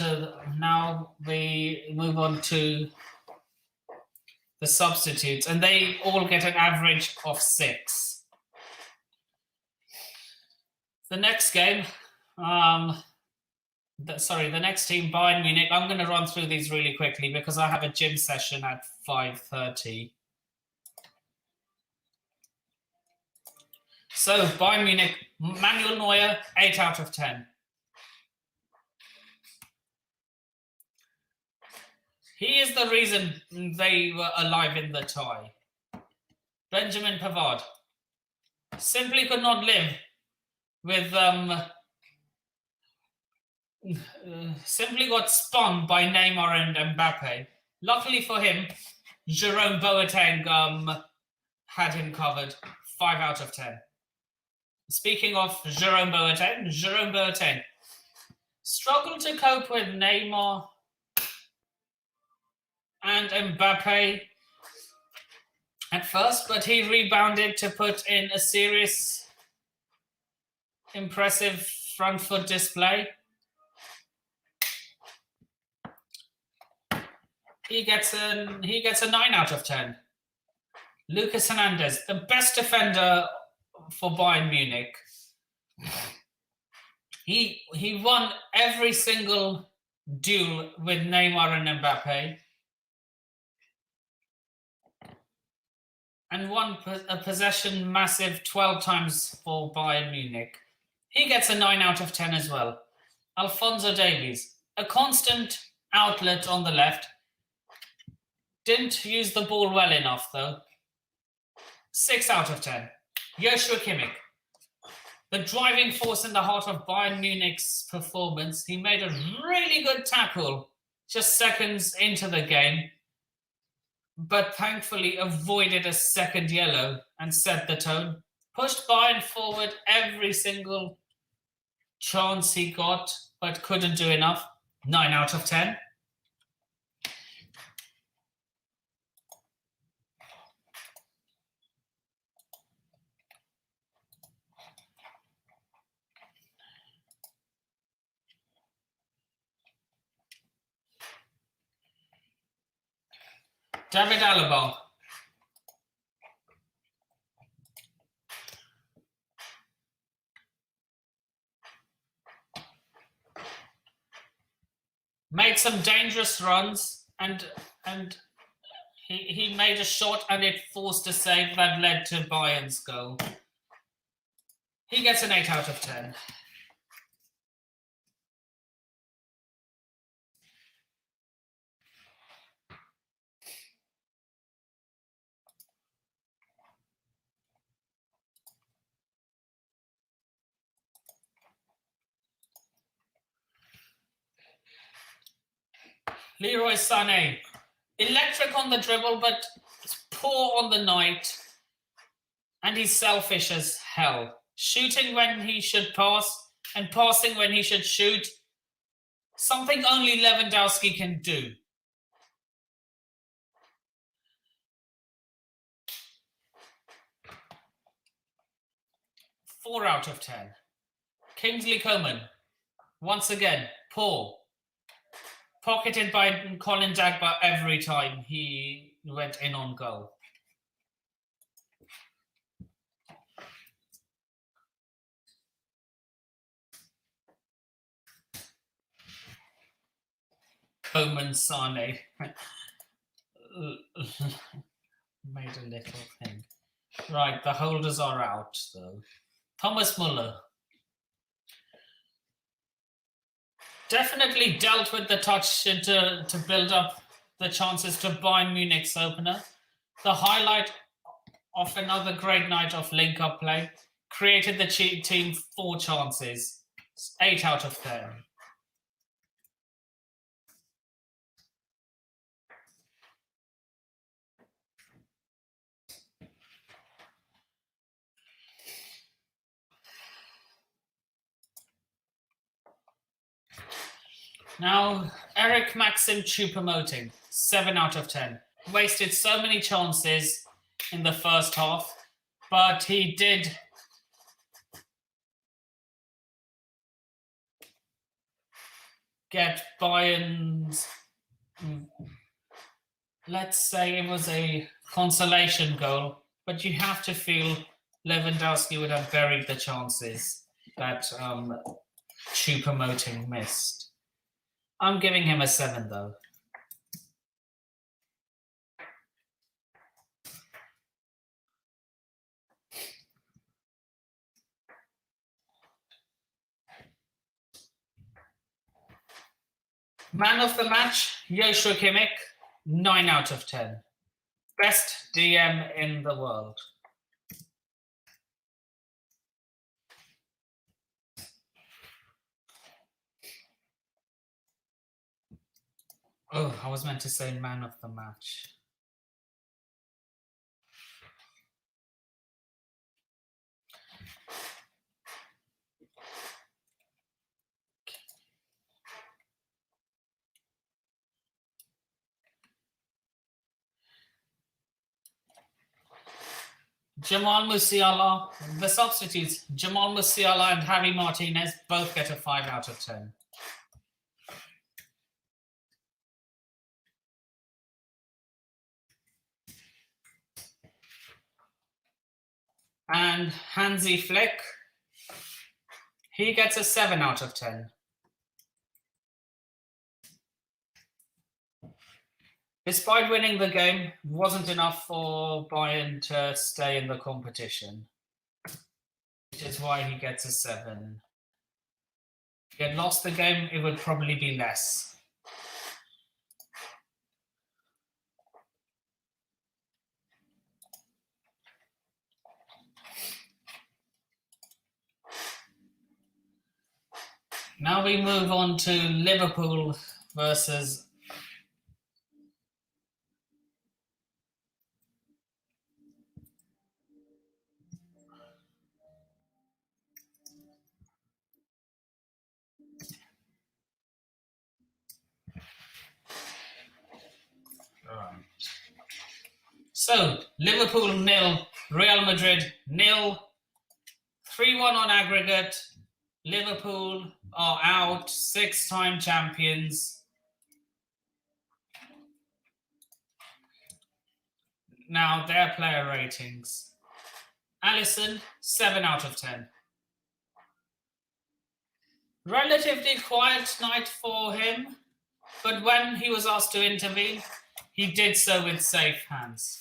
A: to the substitutes, and they all get an average of 6. The next game, the next team, Bayern Munich. I'm going to run through these really quickly because I have a gym session at 5:30. So, Bayern Munich, Manuel Neuer, 8 out of 10. He is the reason they were alive in the tie. Benjamin Pavard simply could not live with simply got spun by Neymar and Mbappe. Luckily for him, Jerome Boateng had him covered. 5 out of 10. Speaking of Jerome Boateng struggled to cope with Neymar and Mbappe at first, but he rebounded to put in a serious, impressive front foot display. He gets a 9 out of 10. Lucas Hernandez, the best defender for Bayern Munich. He won every single duel with Neymar and Mbappe, and won a possession massive 12 times for Bayern Munich. He gets a 9 out of 10 as well. Alphonso Davies, a constant outlet on the left. Didn't use the ball well enough though. 6 out of 10. Joshua Kimmich, the driving force in the heart of Bayern Munich's performance. He made a really good tackle just seconds into the game, but thankfully avoided a second yellow and set the tone. Pushed Bayern forward every single chance he got, but couldn't do enough. 9 out of 10. David Alaba. Made some dangerous runs and he made a shot and it forced a save that led to Bayern's goal. He gets an 8 out of 10. Leroy Sané, electric on the dribble, but poor on the night. And he's selfish as hell. Shooting when he should pass and passing when he should shoot. Something only Lewandowski can do. 4 out of 10. Kingsley Coman, once again, poor. Pocketed by Colin Dagba every time he went in on goal. Coman Sane made a little thing. Right, the holders are out though. Thomas Muller. Definitely dealt with the touch to build up the chances to Bayern Munich's opener. The highlight of another great night of link-up play. Created the team 4 chances. 8 out of 10. Now, Eric Maxim Choupo-Moting, 7 out of 10. Wasted so many chances in the first half, but he did get Bayern's, let's say it was a consolation goal, but you have to feel Lewandowski would have buried the chances that Choupo-Moting missed. I'm giving him a 7 though. Man of the match, Joshua Kimmich, 9 out of 10. Best DM in the world. Oh, I was meant to say man of the match. Jamal Musiala, the substitutes, Jamal Musiala and Harry Martinez both get a 5 out of 10. And Hansi Flick, he gets a 7 out of 10. Despite winning the game, wasn't enough for Bayern to stay in the competition, which is why he gets a 7. If he had lost the game, it would probably be less. Now we move on to Liverpool versus So, Liverpool 0, Real Madrid 0, 3-1 on aggregate. Liverpool are out, 6-time champions. Now, their player ratings. Alisson, 7 out of 10. Relatively quiet night for him, but when he was asked to intervene, he did so with safe hands.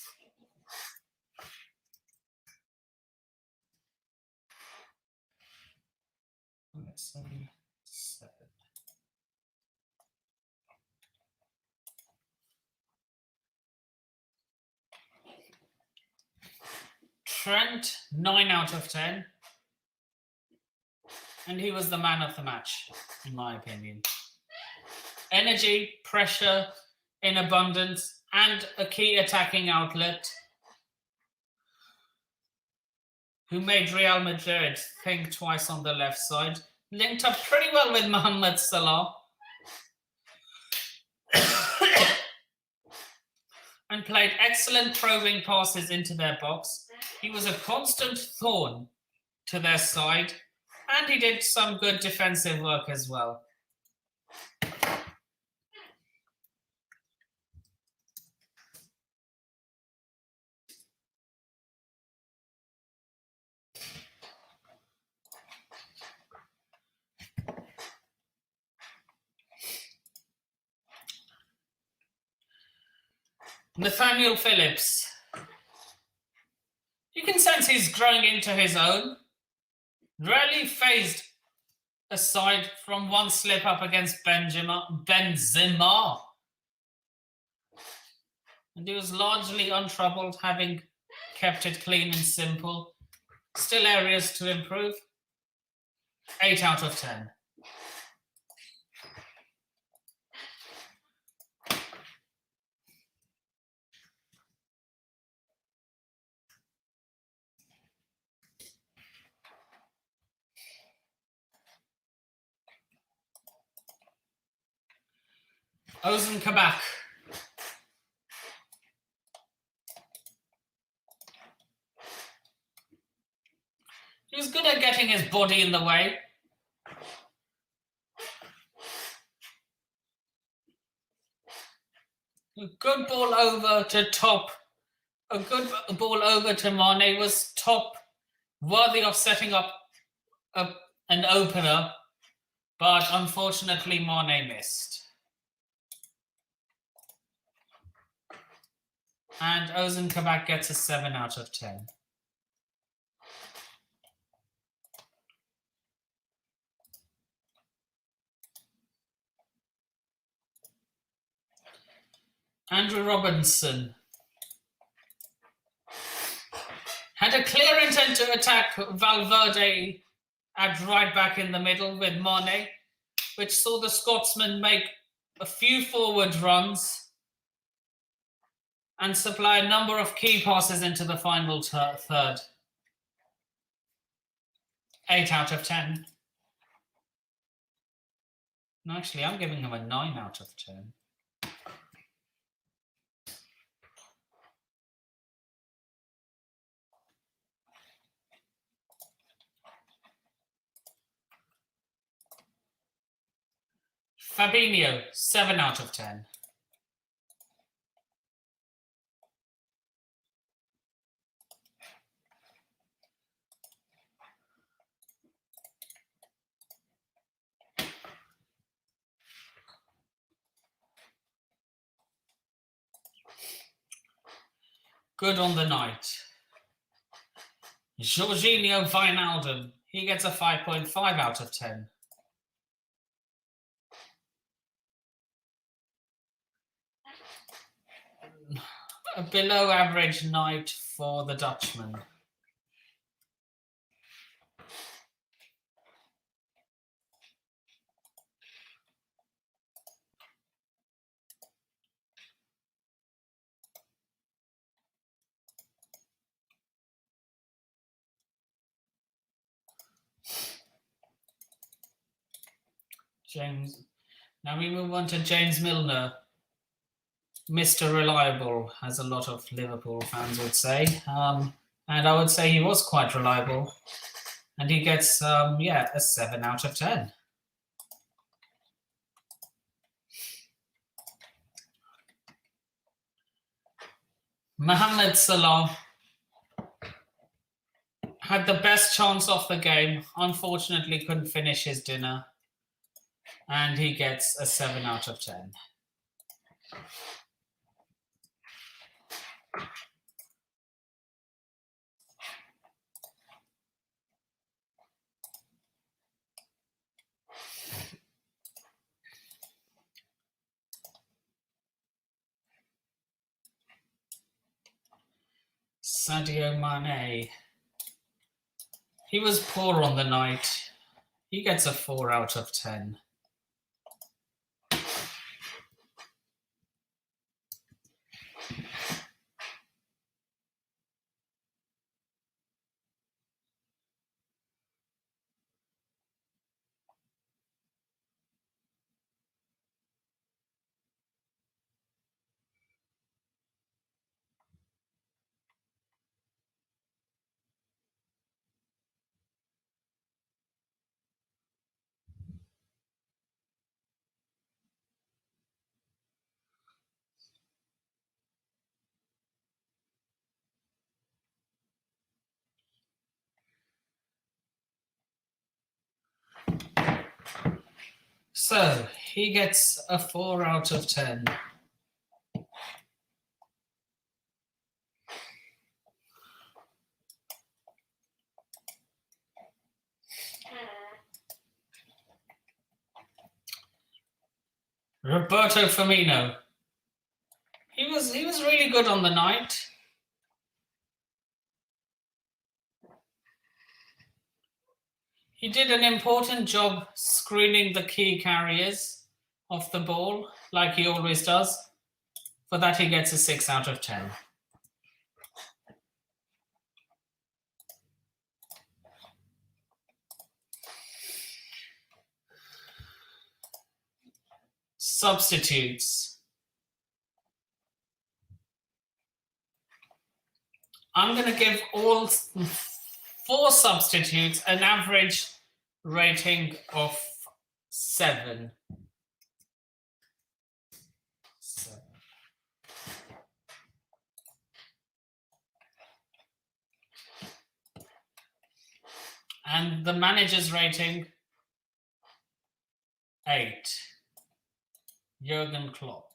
A: Let's see. 7. Trent, 9 out of 10. And he was the man of the match, in my opinion. Energy, pressure in abundance, and a key attacking outlet who made Real Madrid think twice on the left side. Linked up pretty well with Mohamed Salah. And played excellent probing passes into their box. He was a constant thorn to their side, and he did some good defensive work as well. Nathaniel Phillips. You can sense he's growing into his own. Rarely phased aside from one slip up against Benzema. And he was largely untroubled, having kept it clean and simple. Still areas to improve. 8 out of 10. Ozan Kabak. He was good at getting his body in the way. A good ball over to top. A good ball over to Mane was top, worthy of setting up an opener, but unfortunately Mane missed. And Ozan Kabak gets a 7 out of 10. Andrew Robinson had a clear intent to attack Valverde at right back in the middle with Mane, which saw the Scotsman make a few forward runs and supply a number of key passes into the final third. 8 out of 10. No, actually, I'm giving him a 9 out of 10. Fabinho, 7 out of 10. Good on the night. Jorginho Wijnaldum, he gets a 5.5 out of 10. A below average night for the Dutchman. James. Now we move on to James Milner, Mr. Reliable, as a lot of Liverpool fans would say. And I would say he was quite reliable. And he gets, a 7 out of 10. Mohamed Salah had the best chance of the game. Unfortunately, couldn't finish his dinner. And he gets a 7 out of 10. Sadio Mane. He was poor on the night. He gets a 4 out of 10. So he gets a 4 out of 10. Roberto Firmino. He was really good on the night. He did an important job screening the key carriers of the ball, like he always does. For that, he gets a 6 out of 10. Substitutes. I'm going to give all 4 substitutes an average rating of 7. And the manager's rating, 8. Jurgen Klopp.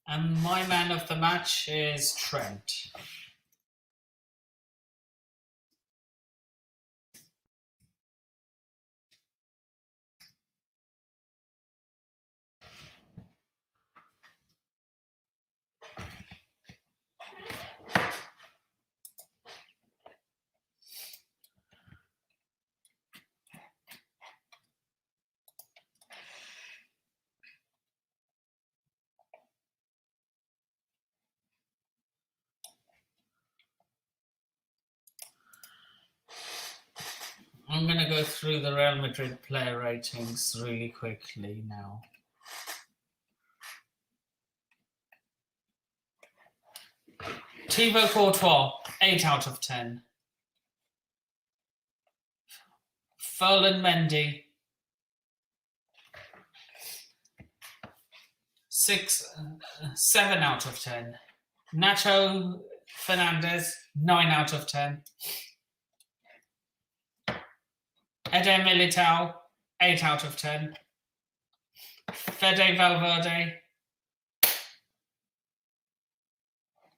A: And my man of the match is Trent. I'm going to go through the Real Madrid player ratings really quickly now. Thibaut Courtois, 8 out of 10. Ferland Mendy, 7 out of 10. Nacho Fernandez, 9 out of 10. Eder Militao, 8 out of 10. Fede Valverde,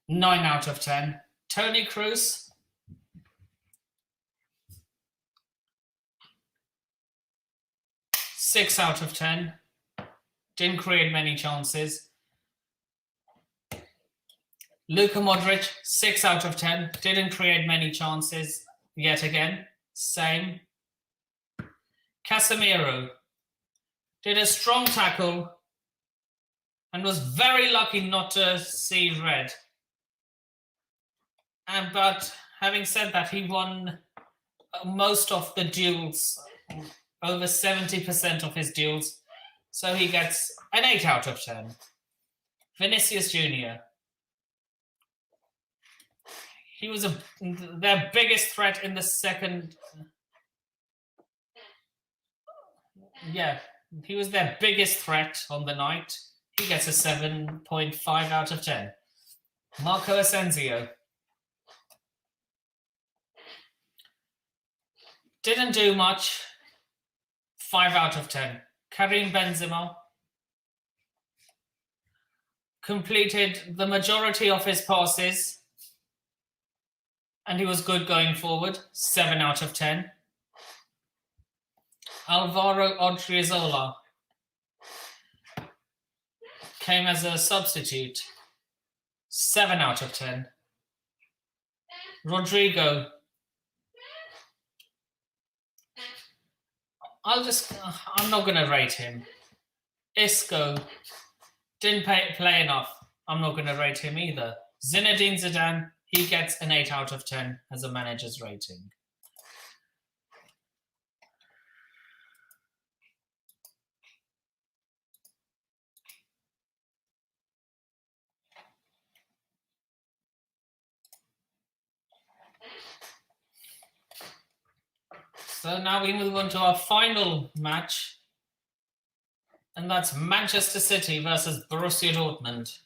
A: 9 out of 10. Toni Kroos, 6 out of 10. Didn't create many chances. Luka Modric, 6 out of 10. Didn't create many chances yet again. Same. Casemiro did a strong tackle and was very lucky not to see red. But having said that, he won most of the duels, over 70% of his duels. So he gets an 8 out of 10. Vinicius Jr. He was their biggest threat in the second. Yeah, he was their biggest threat on the night. He gets a 7.5 out of 10. Marco Asensio. Didn't do much. 5 out of 10. Karim Benzema. Completed the majority of his passes. And he was good going forward. 7 out of 10. Alvaro Odriozola came as a substitute. 7 out of 10. Rodrigo. I'm not going to rate him. Isco didn't play enough. I'm not going to rate him either. Zinedine Zidane, he gets an 8 out of 10 as a manager's rating. So now we move on to our final match, and that's Manchester City versus Borussia Dortmund.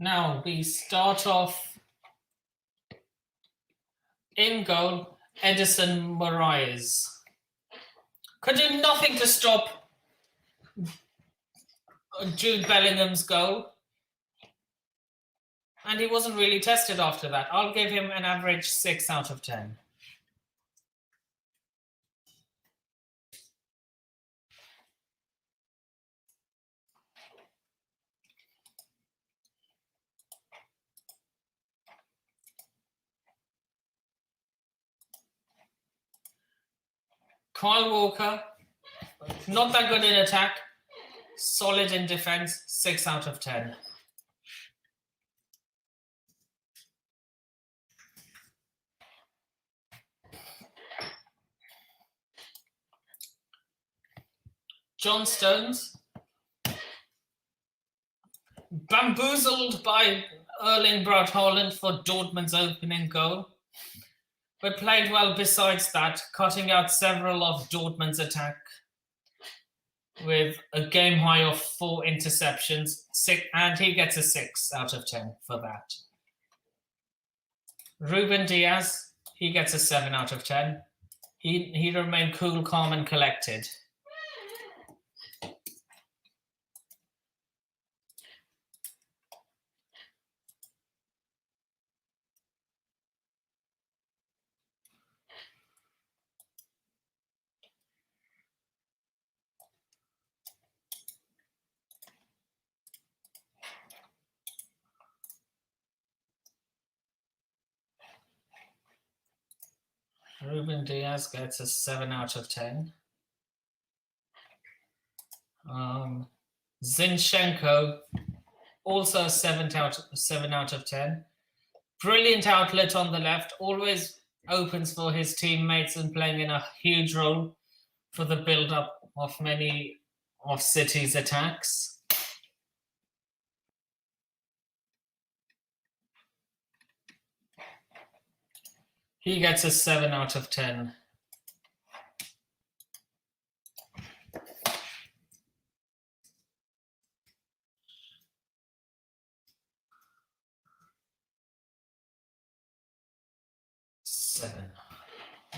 A: Now we start off in goal, Edison Moraes. Could do nothing to stop Jude Bellingham's goal. And he wasn't really tested after that. I'll give him an average 6 out of 10. Kyle Walker, not that good in attack, solid in defense, 6 out of 10. John Stones, bamboozled by Erling Braut Haaland for Dortmund's opening goal, but played well besides that, cutting out several of Dortmund's attack with a game high of 4 interceptions, and he gets a 6 out of 10 for that. Ruben Diaz, he gets a 7 out of 10. He remained cool, calm, and collected. Ruben Diaz gets a 7 out of 10. Zinchenko, also a 7 out of 10. Brilliant outlet on the left, always opens for his teammates and playing in a huge role for the build-up of many of City's attacks. He gets a 7 out of 10. Seven.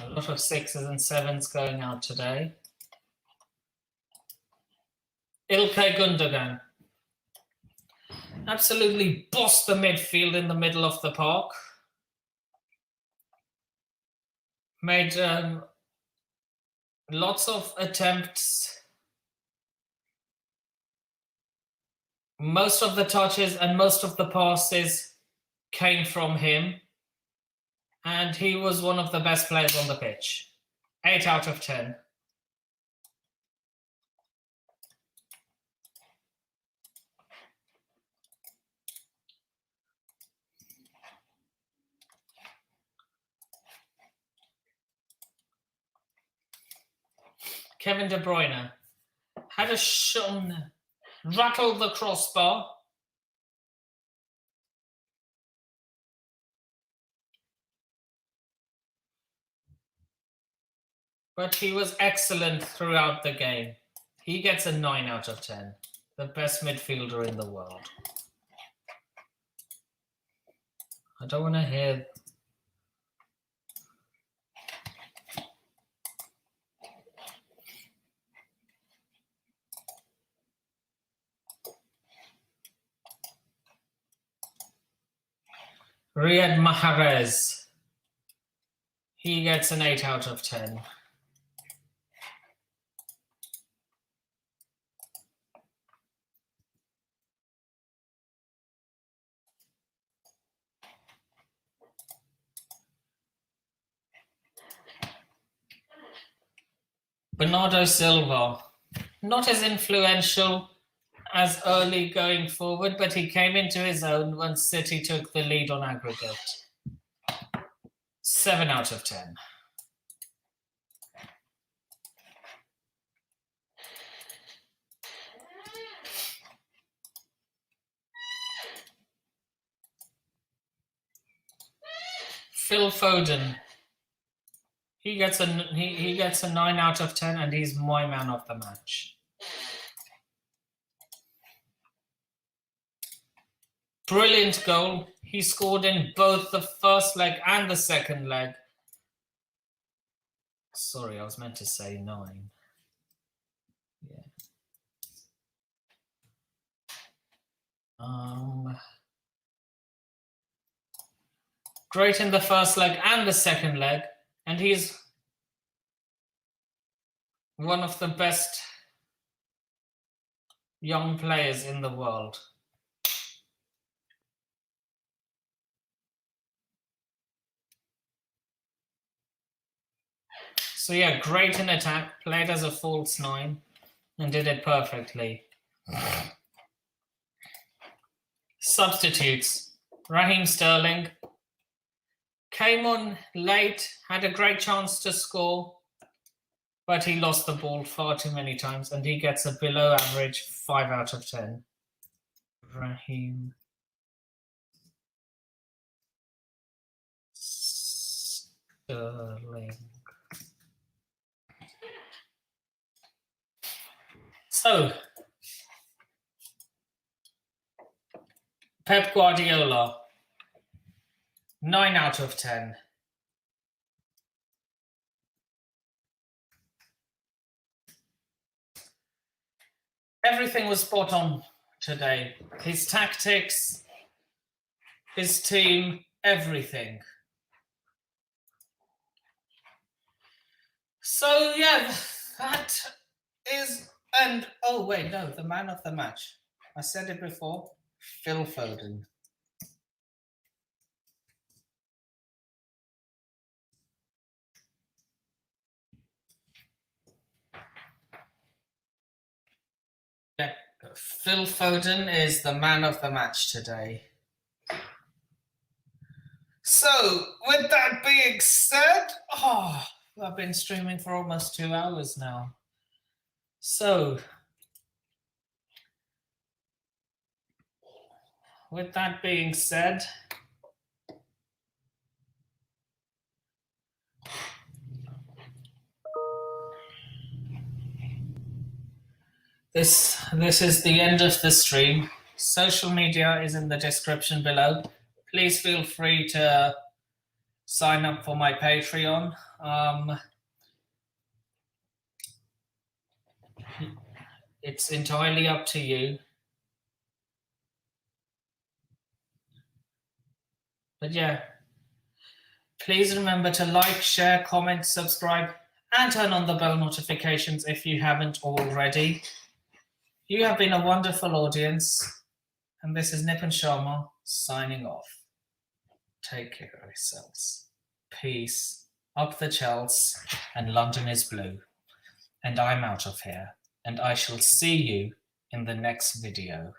A: A lot of 6s and 7s going out today. Ilkay Gundogan absolutely bossed the midfield in the middle of the park. Made lots of attempts. Most of the touches and most of the passes came from him. And he was one of the best players on the pitch. 8 out of 10. Kevin De Bruyne had a shot, rattled the crossbar. But he was excellent throughout the game. He gets a 9 out of 10. The best midfielder in the world. I don't want to hear... Riyad Mahrez. He gets an 8 out of 10. Bernardo Silva, not as influential as early going forward, but he came into his own when City took the lead on aggregate. 7 out of 10. Phil Foden. He gets a 9 out of 10, and he's my man of the match. Brilliant goal. He scored in both the first leg and the second leg. Sorry, I was meant to say 9. Yeah. Great in the first leg and the second leg. And he's one of the best young players in the world. So yeah, great in attack, played as a false 9 and did it perfectly. Substitutes. Raheem Sterling came on late, had a great chance to score, but he lost the ball far too many times, and he gets a below average 5 out of 10. Raheem Sterling. So, Pep Guardiola, 9 out of 10. Everything was spot on today. His tactics, his team, everything. So yeah, that is... And, oh wait, no, the man of the match. I said it before, Phil Foden. Phil Foden is the man of the match today. So, with that being said, I've been streaming for almost 2 hours now. So, with that being said, this is the end of the stream. Social media is in the description below. Please feel free to sign up for my Patreon. It's entirely up to you. But yeah, please remember to like, share, comment, subscribe, and turn on the bell notifications if you haven't already. You have been a wonderful audience, and this is Nipun Sharma signing off. Take care of yourselves. Peace. Up the Chels, and London is blue. And I'm out of here, and I shall see you in the next video.